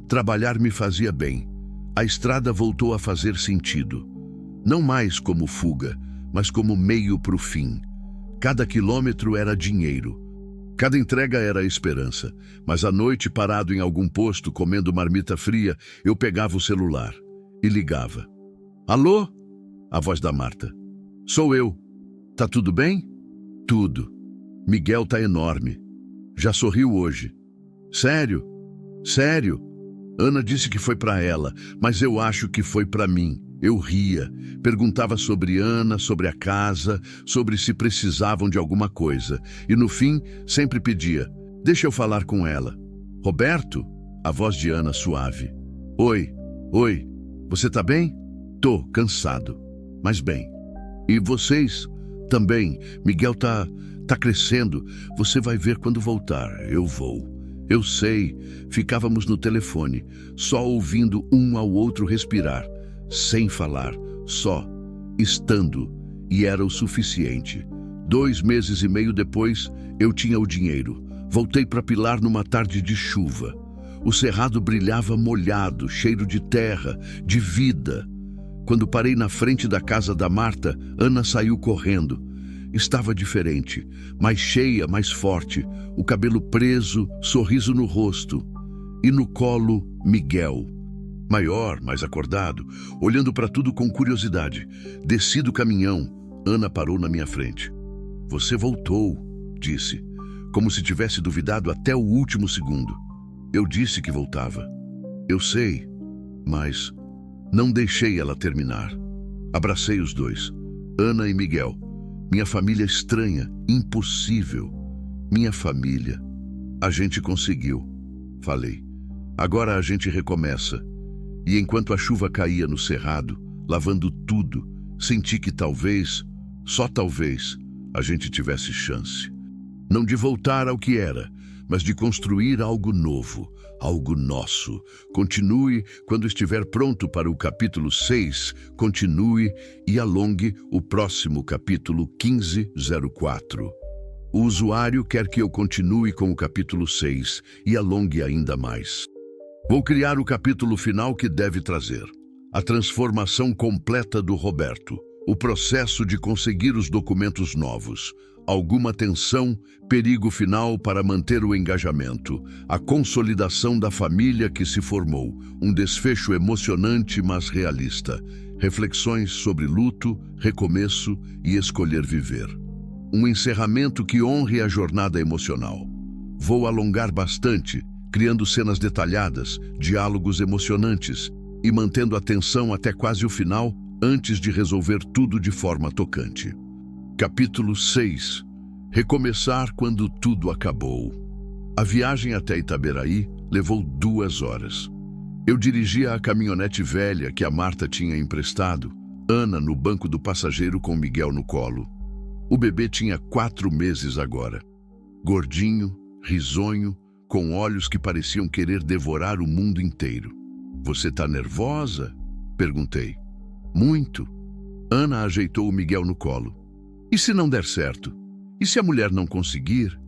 Trabalhar me fazia bem. A estrada voltou a fazer sentido. Não mais como fuga, mas como meio para o fim. Cada quilômetro era dinheiro. Cada entrega era esperança. Mas à noite, parado em algum posto, comendo marmita fria, eu pegava o celular e ligava. Alô? A voz da Marta. Sou eu. Tá tudo bem? Tudo. Miguel tá enorme. Já sorriu hoje. Sério? Sério? Ana disse que foi para ela, mas eu acho que foi para mim. Eu ria, perguntava sobre Ana, sobre a casa, sobre se precisavam de alguma coisa. E no fim, sempre pedia, deixa eu falar com ela. Roberto? A voz de Ana suave. Oi, você tá bem? Tô, cansado, mas bem. E vocês? Também. Miguel tá crescendo. Você vai ver quando voltar. Eu vou. Eu sei. Ficávamos no telefone, só ouvindo um ao outro respirar. Sem falar, só, estando, e era o suficiente. 2 meses e meio depois, eu tinha o dinheiro. Voltei para Pilar numa tarde de chuva. O cerrado brilhava molhado, cheiro de terra, de vida. Quando parei na frente da casa da Marta, Ana saiu correndo. Estava diferente, mais cheia, mais forte, o cabelo preso, sorriso no rosto. E no colo, Miguel. Maior, mais acordado, olhando para tudo com curiosidade. Desci do caminhão. Ana parou na minha frente. Você voltou, disse, como se tivesse duvidado até o último segundo. Eu disse que voltava. Eu sei, mas não deixei ela terminar. Abracei os dois, Ana e Miguel. Minha família estranha, impossível. Minha família. A gente conseguiu, falei. Agora a gente recomeça. E enquanto a chuva caía no cerrado, lavando tudo, senti que talvez, só talvez, a gente tivesse chance. Não de voltar ao que era, mas de construir algo novo, algo nosso. Continue quando estiver pronto para o capítulo 6, continue e alongue o próximo capítulo 1504. O usuário quer que eu continue com o capítulo 6 e alongue ainda mais. Vou criar o capítulo final que deve trazer a transformação completa do Roberto, o processo de conseguir os documentos novos, alguma tensão, perigo final para manter o engajamento, a consolidação da família que se formou, um desfecho emocionante mas realista, reflexões sobre luto, recomeço e escolher viver. Um encerramento que honre a jornada emocional. Vou alongar bastante, criando cenas detalhadas, diálogos emocionantes e mantendo a tensão até quase o final, antes de resolver tudo de forma tocante. Capítulo 6. Recomeçar quando tudo acabou. A viagem até Itaberaí levou 2 horas. Eu dirigia a caminhonete velha que a Marta tinha emprestado, Ana no banco do passageiro com Miguel no colo. O bebê tinha 4 meses agora. Gordinho, risonho, com olhos que pareciam querer devorar o mundo inteiro. Você tá nervosa? Perguntei. Muito. Ana ajeitou o Miguel no colo. E se não der certo? E se a mulher não conseguir?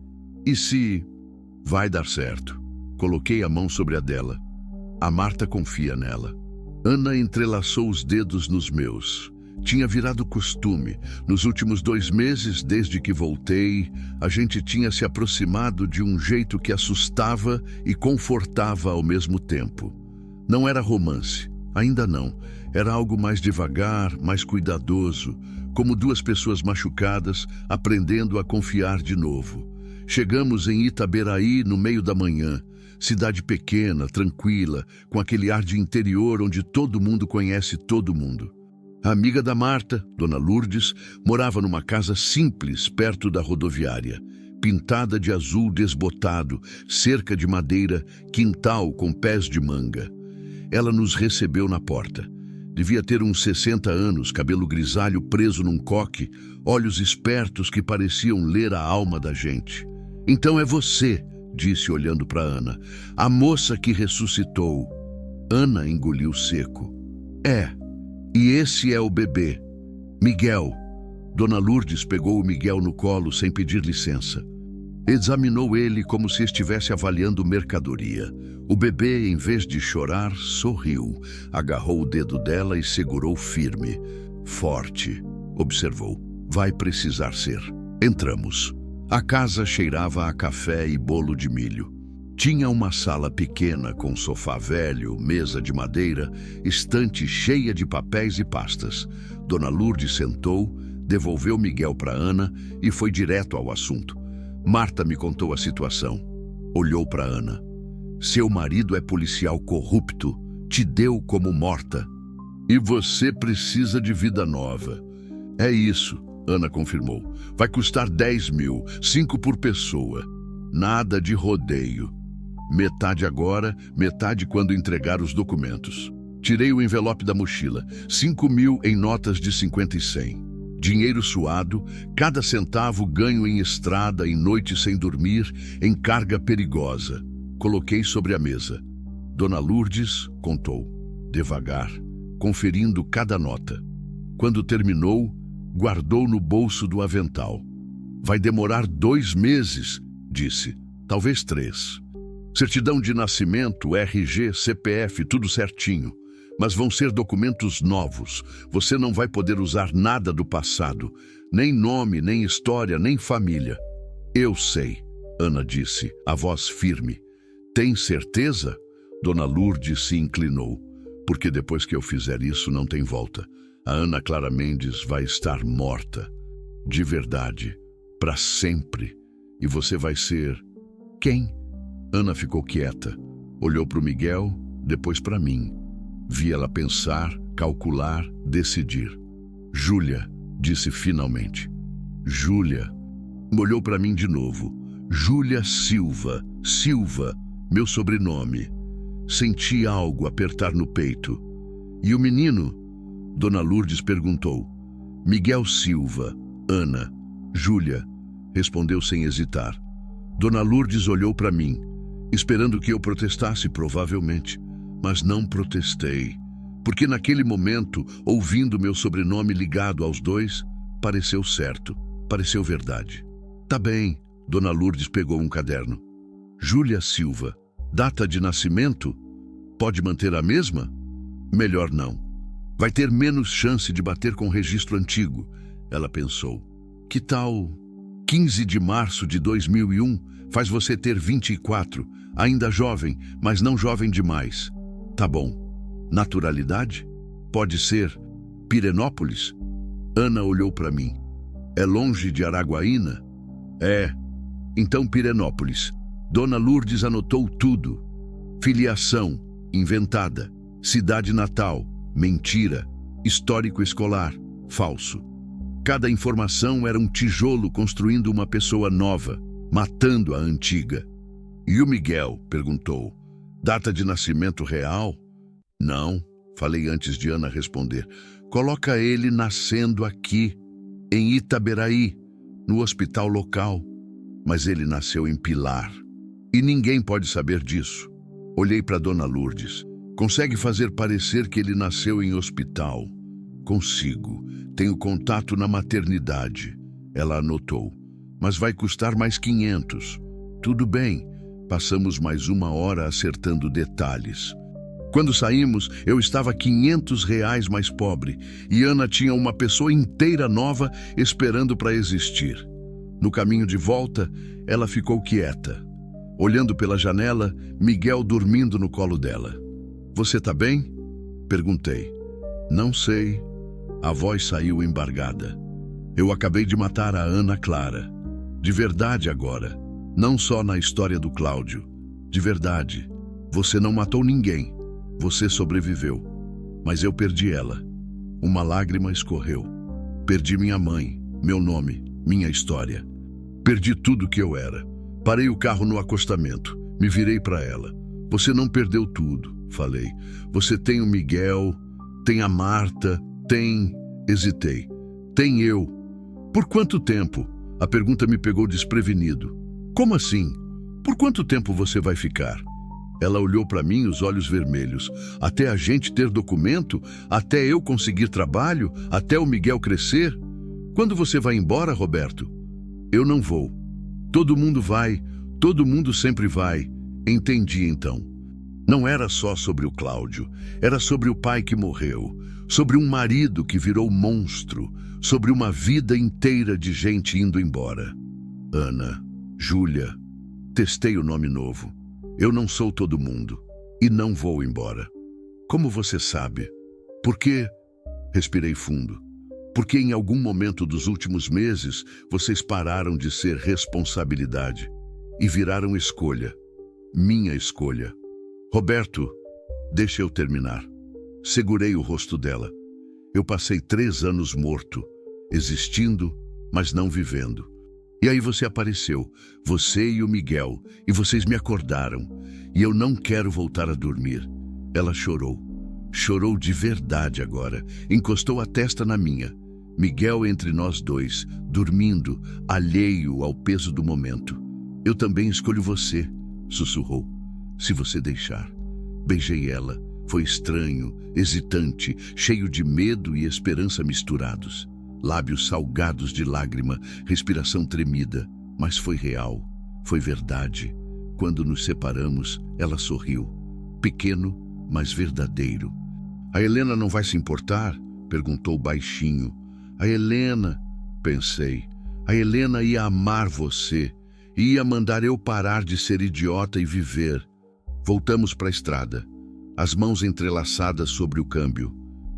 E se... Vai dar certo. Coloquei a mão sobre a dela. A Marta confia nela. Ana entrelaçou os dedos nos meus. Tinha virado costume. Nos últimos 2 meses, desde que voltei, a gente tinha se aproximado de um jeito que assustava e confortava ao mesmo tempo. Não era romance, ainda não. Era algo mais devagar, mais cuidadoso, como 2 pessoas machucadas aprendendo a confiar de novo. Chegamos em Itaberaí no meio da manhã. Cidade pequena, tranquila, com aquele ar de interior onde todo mundo conhece todo mundo. A amiga da Marta, Dona Lourdes, morava numa casa simples perto da rodoviária, pintada de azul desbotado, cerca de madeira, quintal com pés de manga. Ela nos recebeu na porta. Devia ter uns 60 anos, cabelo grisalho preso num coque, olhos espertos que pareciam ler a alma da gente. "Então é você", disse olhando para Ana, "a moça que ressuscitou." Ana engoliu seco. "É, e esse é o bebê, Miguel." Dona Lourdes pegou o Miguel no colo sem pedir licença. Examinou ele como se estivesse avaliando mercadoria. O bebê, em vez de chorar, sorriu, agarrou o dedo dela e segurou firme. "Forte", observou. "Vai precisar ser." Entramos. A casa cheirava a café e bolo de milho. Tinha uma sala pequena com sofá velho, mesa de madeira, estante cheia de papéis e pastas. Dona Lourdes sentou, devolveu Miguel para Ana e foi direto ao assunto. Marta me contou a situação. Olhou para Ana. "Seu marido é policial corrupto, te deu como morta. E você precisa de vida nova." "É isso", Ana confirmou. "Vai custar 10 mil, 5 por pessoa. Nada de rodeio. Metade agora, metade quando entregar os documentos." Tirei o envelope da mochila. 5 mil em notas de 50 e 100. Dinheiro suado, cada centavo ganho em estrada, em noite sem dormir, em carga perigosa. Coloquei sobre a mesa. Dona Lourdes contou, devagar, conferindo cada nota. Quando terminou, guardou no bolso do avental. "Vai demorar 2 meses", disse. "Talvez 3. Certidão de nascimento, RG, CPF, tudo certinho. Mas vão ser documentos novos. Você não vai poder usar nada do passado. Nem nome, nem história, nem família." "Eu sei", Ana disse, a voz firme. "Tem certeza?" Dona Lourdes se inclinou. "Porque depois que eu fizer isso, não tem volta. A Ana Clara Mendes vai estar morta. De verdade. Para sempre. E você vai ser... quem?" Ana ficou quieta. Olhou para o Miguel, depois para mim. Vi ela pensar, calcular, decidir. "Júlia", disse finalmente. "Júlia." Olhou para mim de novo. "Júlia Silva. Silva, meu sobrenome." Senti algo apertar no peito. "E o menino?" Dona Lourdes perguntou. "Miguel Silva. Ana." "Júlia", respondeu sem hesitar. Dona Lourdes olhou para mim, esperando que eu protestasse, provavelmente. Mas não protestei, porque naquele momento, ouvindo meu sobrenome ligado aos 2, pareceu certo, pareceu verdade. "Tá bem", Dona Lourdes pegou um caderno. "Júlia Silva. Data de nascimento? Pode manter a mesma?" "Melhor não. Vai ter menos chance de bater com o registro antigo." Ela pensou. "Que tal 15 de março de 2001? Faz você ter 24, ainda jovem, mas não jovem demais." "Tá bom." "Naturalidade? Pode ser Pirenópolis?" Ana olhou para mim. "É longe de Araguaína?" "É." "Então Pirenópolis." Dona Lourdes anotou tudo. Filiação, inventada. Cidade natal, mentira. Histórico escolar, falso. Cada informação era um tijolo construindo uma pessoa nova, matando a antiga. "E o Miguel?" perguntou. "Data de nascimento real?" "Não", falei antes de Ana responder. "Coloca ele nascendo aqui, em Itaberaí, no hospital local." "Mas ele nasceu em Pilar. E ninguém pode saber disso." Olhei para Dona Lourdes. "Consegue fazer parecer que ele nasceu em hospital?" "Consigo. Tenho contato na maternidade." Ela anotou. "Mas vai custar mais 500. "Tudo bem." Passamos mais 1 hora acertando detalhes. Quando saímos, eu estava R$ 500 mais pobre e Ana tinha uma pessoa inteira nova esperando para existir. No caminho de volta, ela ficou quieta. Olhando pela janela, Miguel dormindo no colo dela. Você tá bem? Perguntei. Não sei. A voz saiu embargada. Eu acabei de matar a Ana Clara. De verdade agora. Não só na história do Cláudio. De verdade. Você não matou ninguém. Você sobreviveu. Mas eu perdi ela. Uma lágrima escorreu. Perdi minha mãe, meu nome, minha história. Perdi tudo que eu era. Parei o carro no acostamento. Me virei para ela. Você não perdeu tudo, falei. Você tem o Miguel, tem a Marta, tem... Hesitei. Tem eu. Por quanto tempo? A pergunta me pegou desprevenido. Como assim? Por quanto tempo você vai ficar? Ela olhou para mim, os olhos vermelhos. Até a gente ter documento? Até eu conseguir trabalho? Até o Miguel crescer? Quando você vai embora, Roberto? Eu não vou. Todo mundo vai, todo mundo sempre vai. Entendi então. Não era só sobre o Cláudio, era sobre o pai que morreu, sobre um marido que virou monstro, sobre uma vida inteira de gente indo embora. Ana, Júlia, testei o nome novo. Eu não sou todo mundo e não vou embora. Como você sabe? Porque... Respirei fundo. Porque em algum momento dos últimos meses vocês pararam de ser responsabilidade e viraram escolha. Minha escolha. Roberto, deixa eu terminar. Segurei o rosto dela. Eu passei 3 anos morto, existindo, mas não vivendo. E aí você apareceu, você e o Miguel, e vocês me acordaram. E eu não quero voltar a dormir. Ela chorou. Chorou de verdade agora. Encostou a testa na minha. Miguel entre nós dois, dormindo, alheio ao peso do momento. Eu também escolho você, sussurrou. Se você deixar. Beijei ela. Foi estranho, hesitante, cheio de medo e esperança misturados. Lábios salgados de lágrima, respiração tremida. Mas foi real, foi verdade. Quando nos separamos, ela sorriu. Pequeno, mas verdadeiro. A Helena não vai se importar? Perguntou baixinho. A Helena, pensei. A Helena ia amar você. Ia mandar eu parar de ser idiota e viver. Voltamos para a estrada. As mãos entrelaçadas sobre o câmbio.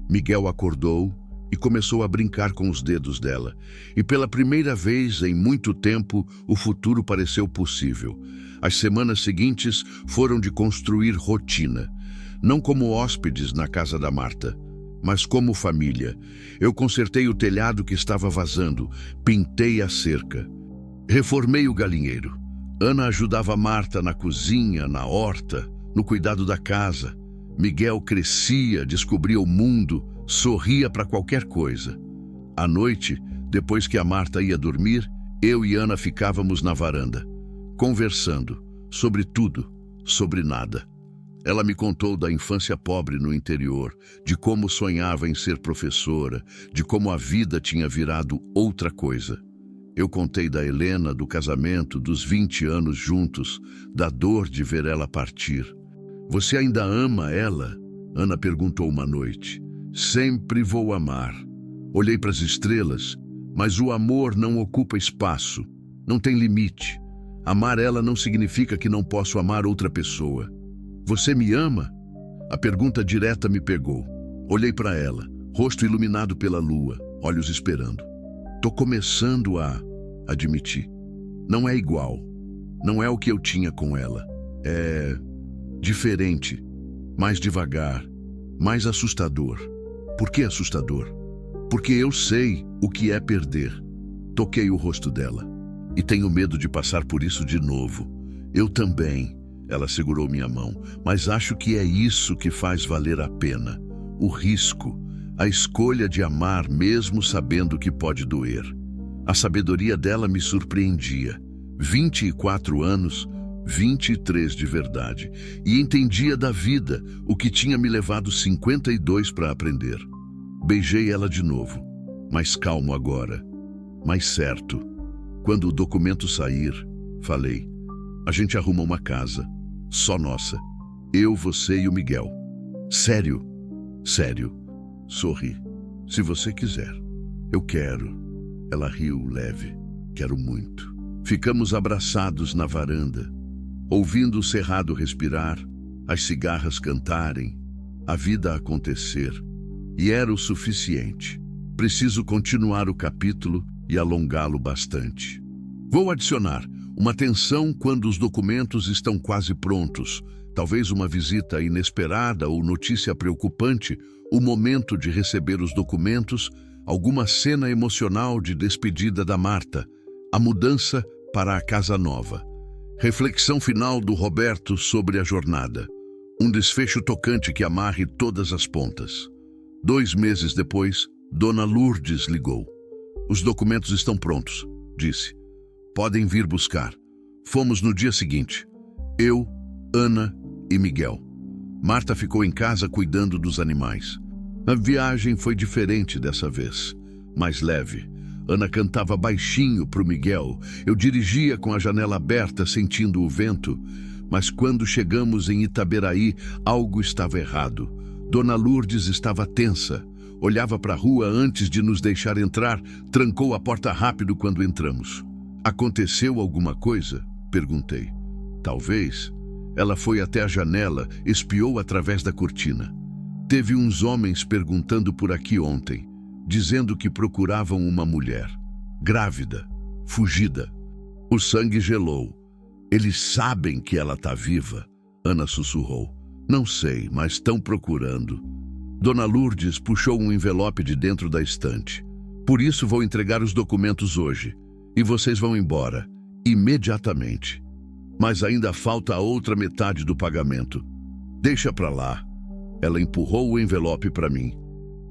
Miguel acordou e começou a brincar com os dedos dela. E pela primeira vez em muito tempo, o futuro pareceu possível. As semanas seguintes foram de construir rotina. Não como hóspedes na casa da Marta, mas como família. Eu consertei o telhado que estava vazando, pintei a cerca. Reformei o galinheiro. Ana ajudava Marta na cozinha, na horta, no cuidado da casa. Miguel crescia, descobria o mundo, sorria para qualquer coisa. À noite, depois que a Marta ia dormir, eu e Ana ficávamos na varanda, conversando sobre tudo, sobre nada. Ela me contou da infância pobre no interior, de como sonhava em ser professora, de como a vida tinha virado outra coisa. Eu contei da Helena, do casamento, dos 20 anos juntos, da dor de ver ela partir. Você ainda ama ela? Ana perguntou uma noite. Sempre vou amar. Olhei para as estrelas, mas o amor não ocupa espaço, não tem limite. Amar ela não significa que não posso amar outra pessoa. Você me ama? A pergunta direta me pegou. Olhei para ela, rosto iluminado pela lua, olhos esperando. Tô começando a admitir. Não é igual. Não é o que eu tinha com ela. É diferente, mais devagar, mais assustador. Por que assustador? Porque eu sei o que é perder. Toquei o rosto dela. E tenho medo de passar por isso de novo. Eu também. Ela segurou minha mão. Mas acho que é isso que faz valer a pena. O risco. A escolha de amar mesmo sabendo que pode doer. A sabedoria dela me surpreendia. 24 anos, 23 de verdade. E entendia da vida o que tinha me levado 52 para aprender. Beijei ela de novo. Mais calmo agora. Mais certo. Quando o documento sair, falei, a gente arruma uma casa. Só nossa. Eu, você e o Miguel. Sério? Sério. Sorri. Se você quiser. Eu quero. Ela riu leve. Quero muito. Ficamos abraçados na varanda, ouvindo o cerrado respirar, as cigarras cantarem, a vida acontecer. E era o suficiente. Preciso continuar o capítulo e alongá-lo bastante. Vou adicionar uma tensão quando os documentos estão quase prontos, talvez uma visita inesperada ou notícia preocupante, o momento de receber os documentos, alguma cena emocional de despedida da Marta, a mudança para a casa nova. Reflexão final do Roberto sobre a jornada. Um desfecho tocante que amarre todas as pontas. 2 meses depois, Dona Lourdes ligou. Os documentos estão prontos, disse. Podem vir buscar. Fomos no dia seguinte. Eu, Ana e Miguel. Marta ficou em casa cuidando dos animais. A viagem foi diferente dessa vez, mais leve. Ana cantava baixinho para o Miguel. Eu dirigia com a janela aberta, sentindo o vento. Mas quando chegamos em Itaberaí, algo estava errado. Dona Lourdes estava tensa. Olhava para a rua antes de nos deixar entrar, trancou a porta rápido quando entramos. Aconteceu alguma coisa? Perguntei. Talvez. Ela foi até a janela, espiou através da cortina. Teve uns homens perguntando por aqui ontem, dizendo que procuravam uma mulher. Grávida, fugida. O sangue gelou. Eles sabem que ela está viva, Ana sussurrou. Não sei, mas estão procurando. Dona Lourdes puxou um envelope de dentro da estante. Por isso vou entregar os documentos hoje. E vocês vão embora, imediatamente. Mas ainda falta a outra metade do pagamento. Deixa pra lá. Ela empurrou o envelope para mim.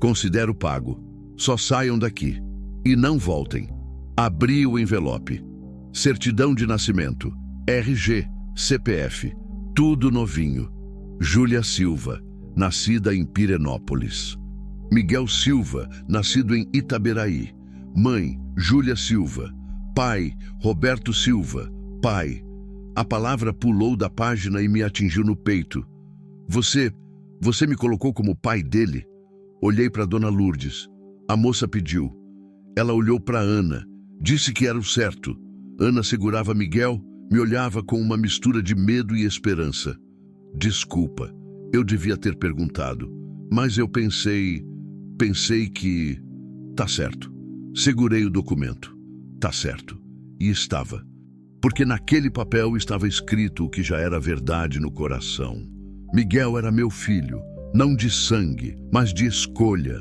Considero pago. Só saiam daqui. E não voltem. Abri o envelope. Certidão de nascimento. RG, CPF. Tudo novinho. Júlia Silva, nascida em Pirenópolis. Miguel Silva, nascido em Itaberaí. Mãe, Júlia Silva. Pai, Roberto Silva. Pai. A palavra pulou da página e me atingiu no peito. Você me colocou como pai dele? Olhei para Dona Lourdes. A moça pediu. Ela olhou para Ana. Disse que era o certo. Ana segurava Miguel, me olhava com uma mistura de medo e esperança. Desculpa, eu devia ter perguntado. Mas eu pensei que... Tá certo. Segurei o documento. Tá certo. E estava. Porque naquele papel estava escrito o que já era verdade no coração. Miguel era meu filho, não de sangue, mas de escolha.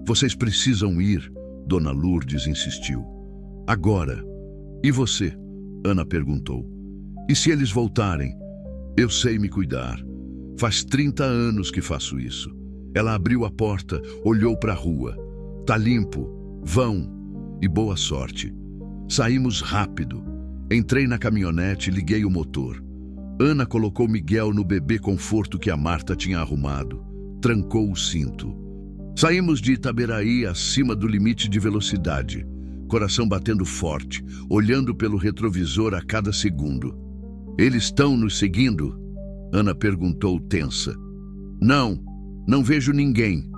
Vocês precisam ir, Dona Lourdes insistiu. Agora. E você? Ana perguntou. E se eles voltarem? Eu sei me cuidar. Faz 30 anos que faço isso. Ela abriu a porta, olhou para a rua. Tá limpo. Vão. E boa sorte. Saímos rápido. Entrei na caminhonete e liguei o motor. Ana colocou Miguel no bebê conforto que a Marta tinha arrumado. Trancou o cinto. Saímos de Itaberaí acima do limite de velocidade. Coração batendo forte, olhando pelo retrovisor a cada segundo. Eles estão nos seguindo? Ana perguntou tensa. Não vejo ninguém.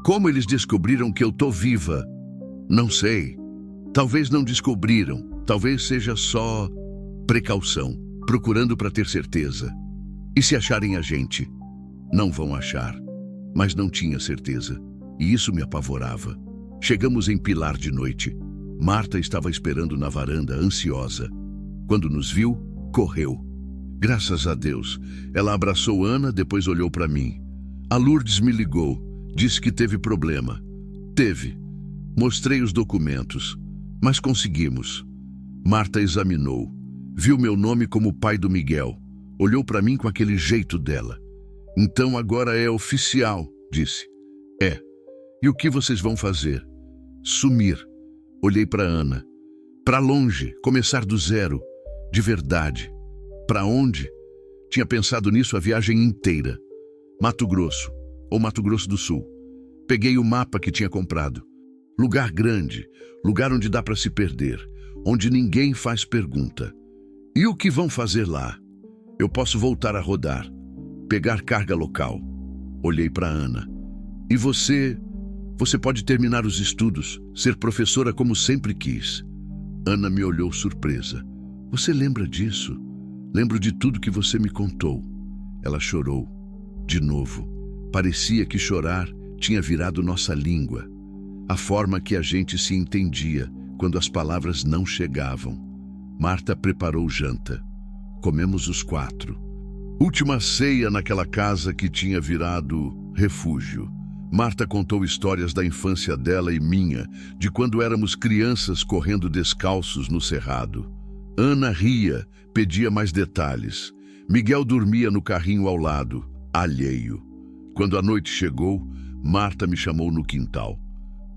Como eles descobriram que eu tô viva? Não sei. Talvez não descobriram. Talvez seja só precaução, procurando para ter certeza. E se acharem a gente? Não vão achar. Mas não tinha certeza. E isso me apavorava. Chegamos em Pilar de noite. Marta estava esperando na varanda, ansiosa. Quando nos viu, correu. Graças a Deus. Ela abraçou Ana, depois olhou para mim. A Lourdes me ligou. Disse que teve problema. Teve. Mostrei os documentos. Mas conseguimos. Marta examinou. Viu meu nome como pai do Miguel. Olhou para mim com aquele jeito dela. Então agora é oficial, disse. É. E o que vocês vão fazer? Sumir. Olhei para Ana. Para longe, começar do zero. De verdade. Para onde? Tinha pensado nisso a viagem inteira. Mato Grosso, ou Mato Grosso do Sul. Peguei o mapa que tinha comprado. Lugar grande, lugar onde dá para se perder, onde ninguém faz pergunta. E o que vão fazer lá? Eu posso voltar a rodar, pegar carga local. Olhei para Ana. E você? Você pode terminar os estudos, ser professora como sempre quis. Ana me olhou surpresa. Você lembra disso? Lembro de tudo que você me contou. Ela chorou. De novo. Parecia que chorar tinha virado nossa língua. A forma que a gente se entendia quando as palavras não chegavam. Marta preparou janta. Comemos os 4. Última ceia naquela casa que tinha virado refúgio. Marta contou histórias da infância dela e minha, de quando éramos crianças correndo descalços no cerrado. Ana ria, pedia mais detalhes. Miguel dormia no carrinho ao lado, alheio. Quando a noite chegou, Marta me chamou no quintal.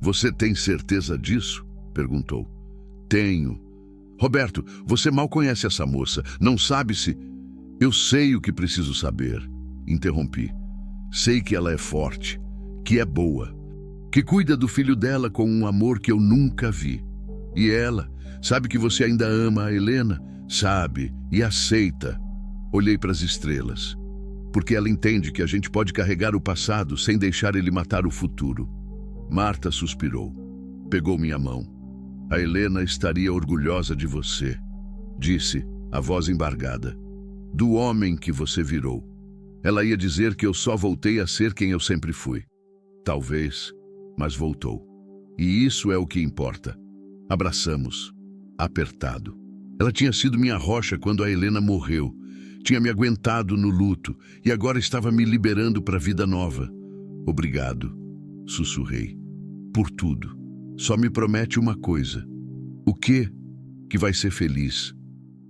Você tem certeza disso? Perguntou. Tenho. Roberto, você mal conhece essa moça, não sabe se... Eu sei o que preciso saber, interrompi. Sei que ela é forte, que é boa, que cuida do filho dela com um amor que eu nunca vi. E ela, sabe que você ainda ama a Helena? Sabe, e aceita. Olhei para as estrelas, porque ela entende que a gente pode carregar o passado sem deixar ele matar o futuro. Marta suspirou, pegou minha mão. A Helena estaria orgulhosa de você, disse, a voz embargada. Do homem que você virou. Ela ia dizer que eu só voltei a ser quem eu sempre fui. Talvez, mas voltou. E isso é o que importa. Abraçamos, apertado. Ela tinha sido minha rocha quando a Helena morreu. Tinha me aguentado no luto e agora estava me liberando para a vida nova. Obrigado, sussurrei. Por tudo. Só me promete uma coisa. O quê? Que vai ser feliz.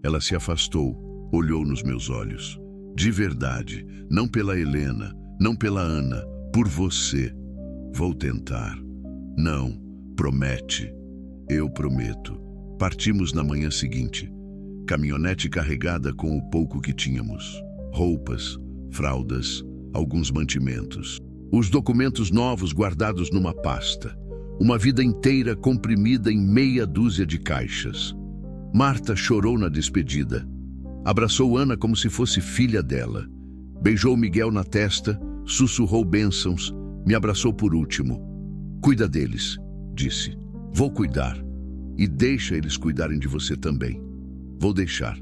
Ela se afastou. Olhou nos meus olhos. De verdade, não pela Helena, não pela Ana, por você. Vou tentar. Não, promete. Eu prometo. Partimos na manhã seguinte. Caminhonete carregada com o pouco que tínhamos. Roupas, fraldas, alguns mantimentos. Os documentos novos guardados numa pasta. Uma vida inteira comprimida em meia dúzia de caixas. Marta chorou na despedida. Abraçou Ana como se fosse filha dela. Beijou Miguel na testa, sussurrou bênçãos, me abraçou por último. Cuida deles, disse. Vou cuidar. E deixa eles cuidarem de você também. Vou deixar.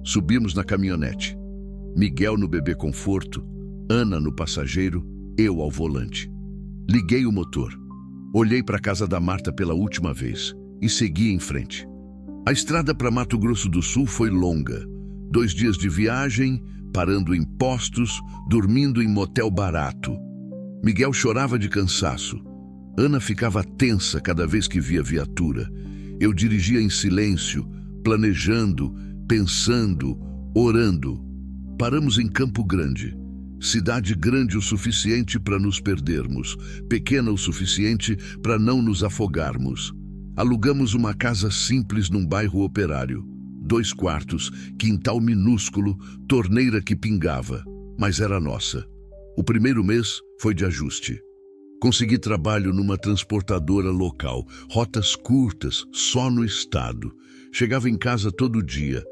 Subimos na caminhonete. Miguel no bebê conforto, Ana no passageiro, eu ao volante. Liguei o motor. Olhei para a casa da Marta pela última vez e segui em frente. A estrada para Mato Grosso do Sul foi longa. 2 dias de viagem, parando em postos, dormindo em motel barato. Miguel chorava de cansaço. Ana ficava tensa cada vez que via viatura. Eu dirigia em silêncio, planejando, pensando, orando. Paramos em Campo Grande. Cidade grande o suficiente para nos perdermos, pequena o suficiente para não nos afogarmos. Alugamos uma casa simples num bairro operário. 2 quartos, quintal minúsculo, torneira que pingava, mas era nossa. O primeiro mês foi de ajuste. Consegui trabalho numa transportadora local, rotas curtas, só no estado. Chegava em casa todo dia.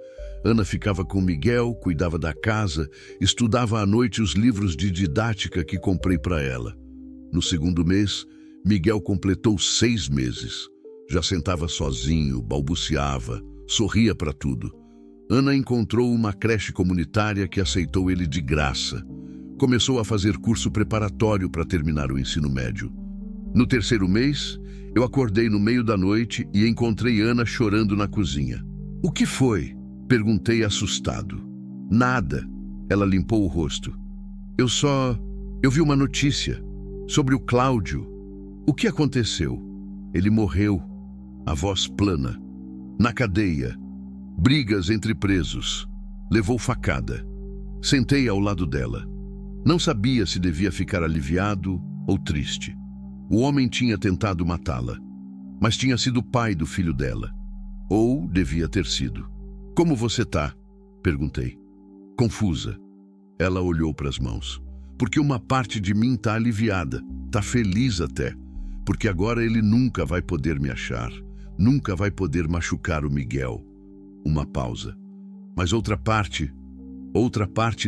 Ana ficava com Miguel, cuidava da casa, estudava à noite os livros de didática que comprei para ela. No segundo mês, Miguel completou 6 meses. Já sentava sozinho, balbuciava, sorria para tudo. Ana encontrou uma creche comunitária que aceitou ele de graça. Começou a fazer curso preparatório para terminar o ensino médio. No 3º mês, eu acordei no meio da noite e encontrei Ana chorando na cozinha. O que foi? Perguntei assustado. Nada. Ela limpou o rosto. Eu vi uma notícia sobre o Cláudio. O que aconteceu? Ele morreu. A voz plana. Na cadeia. Brigas entre presos. Levou facada. Sentei ao lado dela. Não sabia se devia ficar aliviado ou triste. O homem tinha tentado matá-la, mas tinha sido o pai do filho dela. Ou devia ter sido. Como você tá? Perguntei. Confusa. Ela olhou para as mãos. Porque uma parte de mim tá aliviada, tá feliz até. Porque agora ele nunca vai poder me achar. Nunca vai poder machucar o Miguel. Uma pausa. Mas outra parte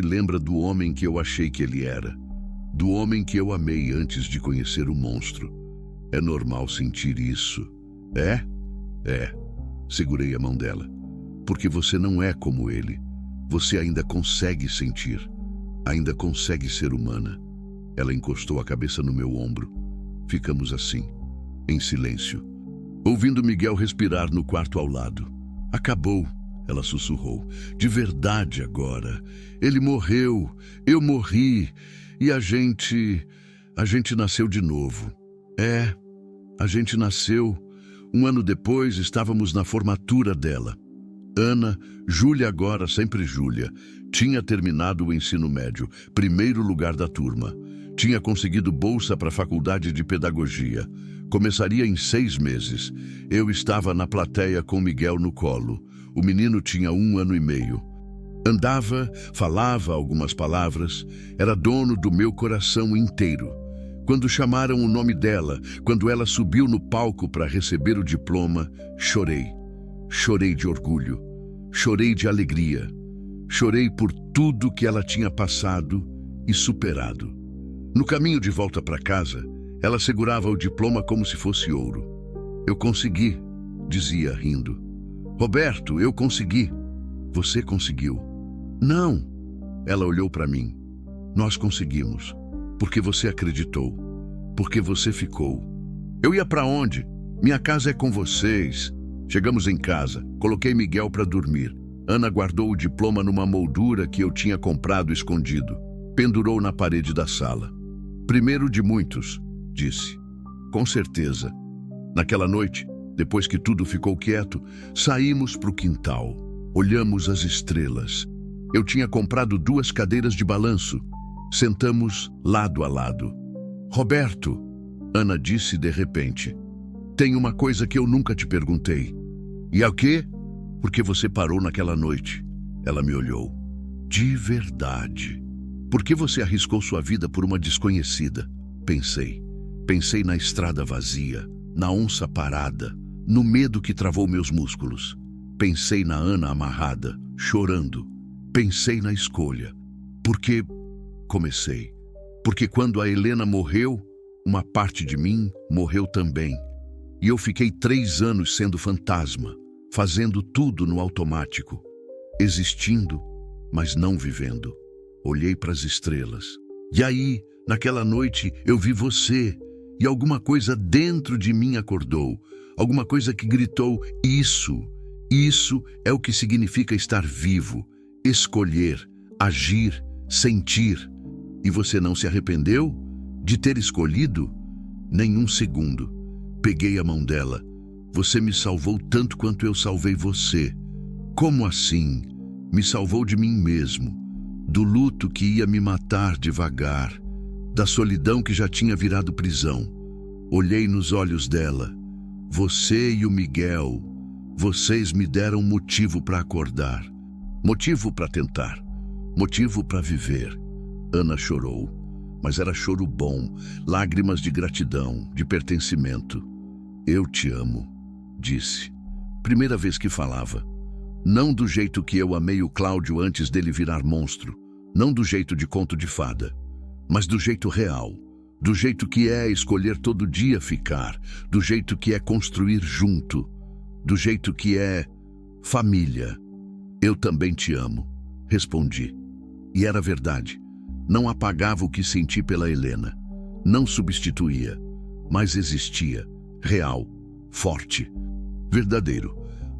lembra do homem que eu achei que ele era. do homem que eu amei antes de conhecer o monstro. É normal sentir isso. É? É. Segurei a mão dela. Porque você não é como ele. Você ainda consegue sentir. Ainda consegue ser humana. Ela encostou a cabeça no meu ombro. Ficamos assim, em silêncio, ouvindo Miguel respirar no quarto ao lado. Acabou, ela sussurrou. De verdade agora. Ele morreu, eu morri, e a gente nasceu de novo. É, a gente nasceu. Um ano depois, estávamos na formatura dela. Ana, Júlia agora, sempre Júlia, tinha terminado o ensino médio, primeiro lugar da turma. Tinha conseguido bolsa para a faculdade de pedagogia. Começaria em 6 meses. Eu estava na plateia com Miguel no colo. O menino tinha 1 ano e meio. Andava, falava algumas palavras, era dono do meu coração inteiro. Quando chamaram o nome dela, quando ela subiu no palco para receber o diploma, chorei. Chorei de orgulho, chorei de alegria, chorei por tudo que ela tinha passado e superado. No caminho de volta para casa, ela segurava o diploma como se fosse ouro. Eu consegui, dizia rindo. Roberto, eu consegui. Você conseguiu. Não, ela olhou para mim. Nós conseguimos, porque você acreditou, porque você ficou. Eu ia para onde? Minha casa é com vocês. Chegamos em casa, coloquei Miguel para dormir. Ana guardou o diploma numa moldura que eu tinha comprado escondido. Pendurou na parede da sala. Primeiro de muitos, disse. Com certeza. Naquela noite, depois que tudo ficou quieto, saímos para o quintal. Olhamos as estrelas. Eu tinha comprado 2 cadeiras de balanço. Sentamos lado a lado. Roberto, Ana disse de repente, tem uma coisa que eu nunca te perguntei. E é o quê? Por que você parou naquela noite? Ela me olhou. De verdade. Por que você arriscou sua vida por uma desconhecida? Pensei. Pensei na estrada vazia, na onça parada, no medo que travou meus músculos. Pensei na Ana amarrada, chorando. Pensei na escolha. Porque... Comecei. Porque quando a Helena morreu, uma parte de mim morreu também. E eu fiquei 3 anos sendo fantasma, fazendo tudo no automático, existindo, mas não vivendo. Olhei para as estrelas. E aí, naquela noite, eu vi você, e alguma coisa dentro de mim acordou, alguma coisa que gritou, isso é o que significa estar vivo, escolher, agir, sentir. E você não se arrependeu de ter escolhido? Nem um segundo. Peguei a mão dela. Você me salvou tanto quanto eu salvei você. Como assim? Me salvou de mim mesmo, do luto que ia me matar devagar, da solidão que já tinha virado prisão. Olhei nos olhos dela. Você e o Miguel, vocês me deram motivo para acordar, motivo para tentar, motivo para viver. Ana chorou, mas era choro bom, lágrimas de gratidão, de pertencimento. Eu te amo, disse. Primeira vez que falava. Não do jeito que eu amei o Cláudio antes dele virar monstro, não do jeito de conto de fada, mas do jeito real, do jeito que é escolher todo dia ficar, do jeito que é construir junto, do jeito que é família. Eu também te amo, respondi. E era verdade. Não apagava o que senti pela Helena. Não substituía, mas existia, real, forte, verdadeiro.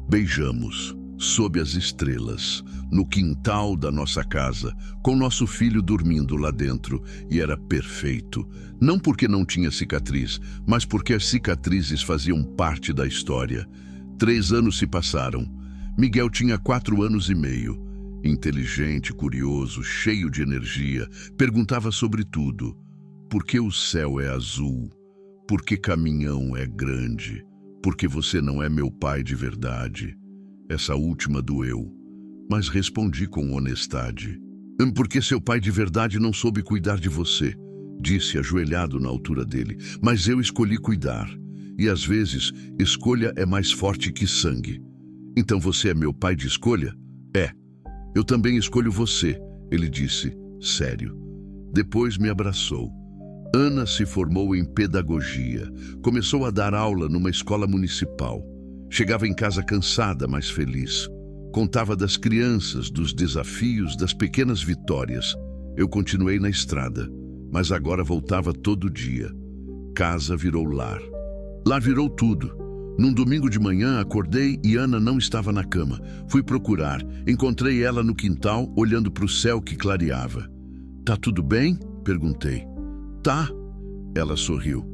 Beijamos, sob as estrelas, no quintal da nossa casa, com nosso filho dormindo lá dentro, e era perfeito. Não porque não tinha cicatriz, mas porque as cicatrizes faziam parte da história. 3 anos se passaram. Miguel tinha 4 anos e meio. Inteligente, curioso, cheio de energia, perguntava sobre tudo. Por que o céu é azul? Por que caminhão é grande? Por que você não é meu pai de verdade? Essa última doeu, mas respondi com honestidade. Porque seu pai de verdade não soube cuidar de você, disse ajoelhado na altura dele. Mas eu escolhi cuidar. E às vezes, escolha é mais forte que sangue. Então você é meu pai de escolha? É. Eu também escolho você, ele disse, sério. Depois me abraçou. Ana se formou em pedagogia. Começou a dar aula numa escola municipal. Chegava em casa cansada, mas feliz. Contava das crianças, dos desafios, das pequenas vitórias. Eu continuei na estrada, mas agora voltava todo dia. Casa virou lar. Lar virou tudo. Num domingo de manhã, acordei e Ana não estava na cama. Fui procurar. Encontrei ela no quintal, olhando para o céu que clareava. "Tá tudo bem?" perguntei. "Tá." Ela sorriu.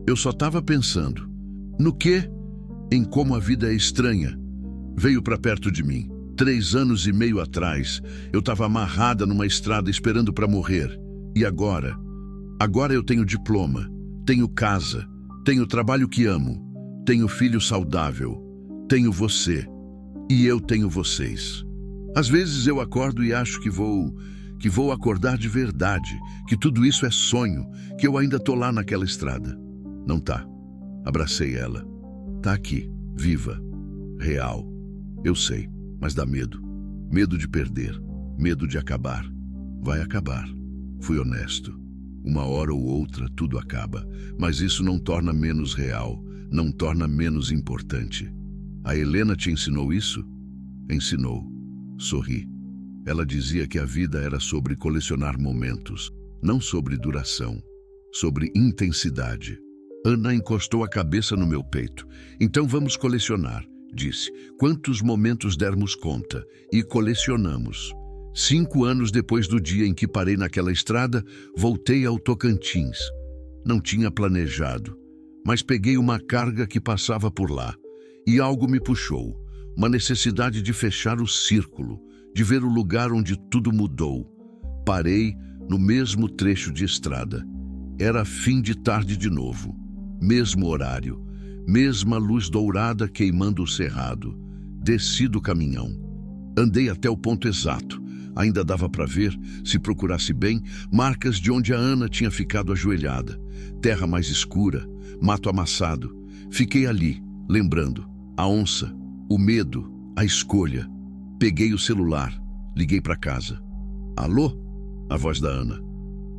"Eu só estava pensando." "No quê?" "Em como a vida é estranha." Veio para perto de mim. 3 anos e meio atrás, eu estava amarrada numa estrada esperando para morrer. E agora? Agora eu tenho diploma, tenho casa, tenho trabalho que amo, tenho filho saudável, tenho você. E eu tenho vocês. Às vezes eu acordo e acho que vou acordar de verdade, que tudo isso é sonho, que eu ainda tô lá naquela estrada. Não tá. Abracei ela. Tá aqui, viva, real. Eu sei, mas dá medo. Medo de perder, medo de acabar. Vai acabar. Fui honesto. Uma hora ou outra tudo acaba, mas isso não torna menos real, não torna menos importante. A Helena te ensinou isso? Ensinou. Sorri. Ela dizia que a vida era sobre colecionar momentos, não sobre duração, sobre intensidade. Ana encostou a cabeça no meu peito. Então vamos colecionar, disse. Quantos momentos dermos conta? E colecionamos. 5 anos depois do dia em que parei naquela estrada, voltei ao Tocantins. Não tinha planejado, mas peguei uma carga que passava por lá. E algo me puxou, uma necessidade de fechar o círculo, de ver o lugar onde tudo mudou. Parei no mesmo trecho de estrada. Era fim de tarde de novo. Mesmo horário, mesma luz dourada queimando o cerrado. Desci do caminhão. Andei até o ponto exato. Ainda dava para ver, se procurasse bem, marcas de onde a Ana tinha ficado ajoelhada. Terra mais escura, mato amassado. Fiquei ali, lembrando. A onça, o medo, a escolha. Peguei o celular, liguei para casa. Alô? A voz da Ana.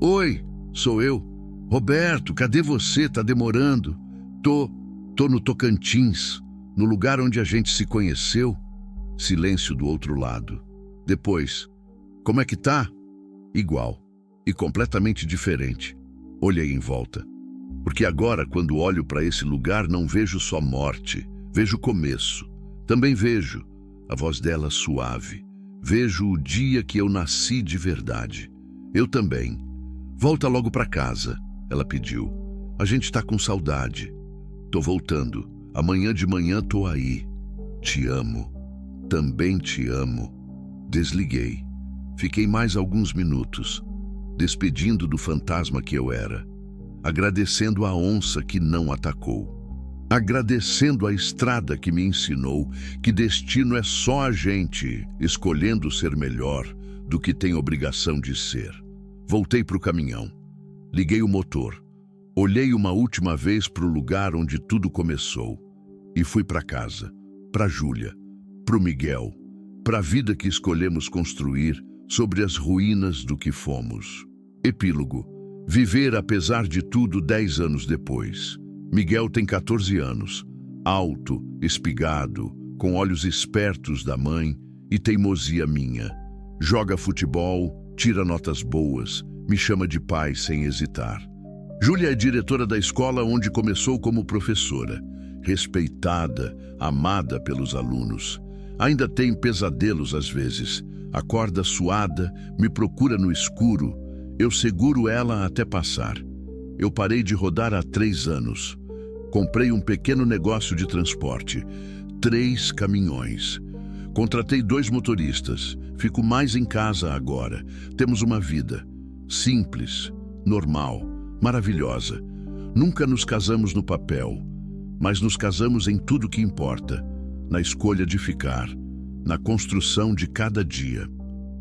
Oi, sou eu. Roberto, cadê você? Tá demorando. Tô no Tocantins, no lugar onde a gente se conheceu. Silêncio do outro lado. Depois, como é que tá? Igual, e completamente diferente. Olhei em volta. Porque agora, quando olho para esse lugar, não vejo só morte, vejo começo. Também vejo, a voz dela suave, vejo o dia que eu nasci de verdade. Eu também. Volta logo para casa, ela pediu. A gente tá com saudade. Tô voltando. Amanhã de manhã tô aí. Te amo. Também te amo. Desliguei. Fiquei mais alguns minutos, despedindo do fantasma que eu era, agradecendo a onça que não atacou, agradecendo a estrada que me ensinou que destino é só a gente escolhendo ser melhor do que tem obrigação de ser. Voltei para o caminhão, liguei o motor, olhei uma última vez para o lugar onde tudo começou e fui para casa, para Júlia, para o Miguel, para a vida que escolhemos construir sobre as ruínas do que fomos. Epílogo. Viver apesar de tudo 10 anos depois. Miguel tem 14 anos, alto, espigado, com olhos espertos da mãe e teimosia minha. Joga futebol, tira notas boas, me chama de pai sem hesitar. Júlia é diretora da escola onde começou como professora, respeitada, amada pelos alunos. Ainda tem pesadelos às vezes. Acorda suada, me procura no escuro. Eu seguro ela até passar. Eu parei de rodar há 3 anos. Comprei um pequeno negócio de transporte. 3 caminhões. Contratei 2 motoristas. Fico mais em casa agora. Temos uma vida simples, normal, maravilhosa. Nunca nos casamos no papel, mas nos casamos em tudo que importa. Na escolha de ficar, na construção de cada dia,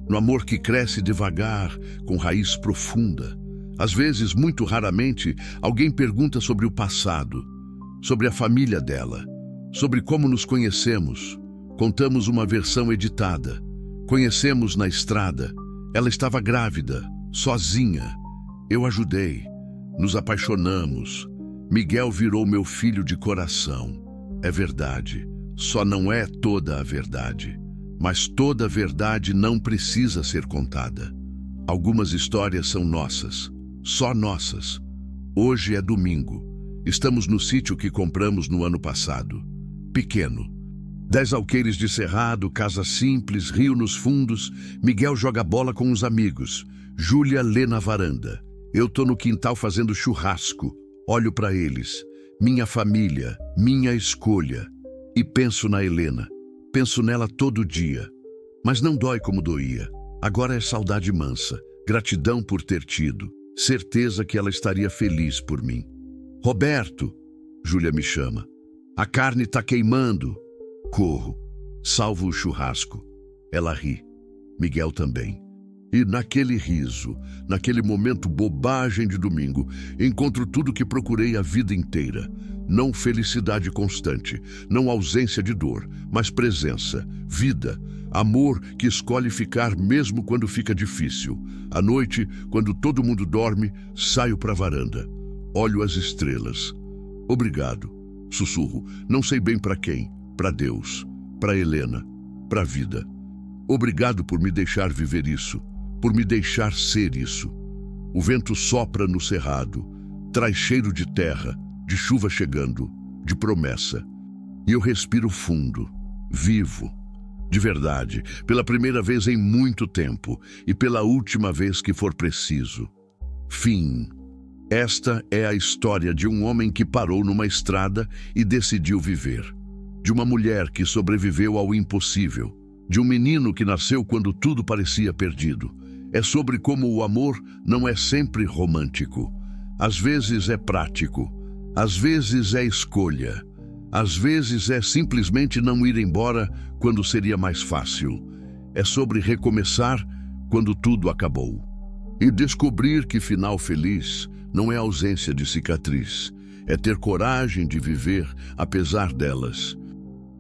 no amor que cresce devagar, com raiz profunda. Às vezes, muito raramente, alguém pergunta sobre o passado, sobre a família dela, sobre como nos conhecemos. Contamos uma versão editada. Conhecemos na estrada. Ela estava grávida, sozinha. Eu ajudei. Nos apaixonamos. Miguel virou meu filho de coração. É verdade. Só não é toda a verdade. Mas toda a verdade não precisa ser contada. Algumas histórias são nossas. Só nossas. Hoje é domingo. Estamos no sítio que compramos no ano passado. Pequeno. 10 alqueires de cerrado, casa simples, rio nos fundos. Miguel joga bola com os amigos. Júlia lê na varanda. Eu tô no quintal fazendo churrasco. Olho para eles. Minha família, minha escolha. E penso na Helena. Penso nela todo dia. Mas não dói como doía. Agora é saudade mansa. Gratidão por ter tido. Certeza que ela estaria feliz por mim. Roberto, Júlia me chama. A carne tá queimando. Corro. Salvo o churrasco. Ela ri. Miguel também. E naquele riso, naquele momento bobagem de domingo, encontro tudo que procurei a vida inteira. Não felicidade constante, não ausência de dor, mas presença, vida, amor que escolhe ficar mesmo quando fica difícil. À noite, quando todo mundo dorme, saio para a varanda. Olho as estrelas. Obrigado. Sussurro. Não sei bem para quem. Para Deus. Para Helena. Para a vida. Obrigado por me deixar viver isso. Por me deixar ser isso. O vento sopra no cerrado. Traz cheiro de terra, de chuva chegando, de promessa. E eu respiro fundo. Vivo. De verdade. Pela primeira vez em muito tempo. E pela última vez que for preciso. Fim. Esta é a história de um homem que parou numa estrada e decidiu viver. De uma mulher que sobreviveu ao impossível. De um menino que nasceu quando tudo parecia perdido. É sobre como o amor não é sempre romântico. Às vezes é prático. Às vezes é escolha. Às vezes é simplesmente não ir embora quando seria mais fácil. É sobre recomeçar quando tudo acabou. E descobrir que final feliz não é ausência de cicatriz. É ter coragem de viver apesar delas.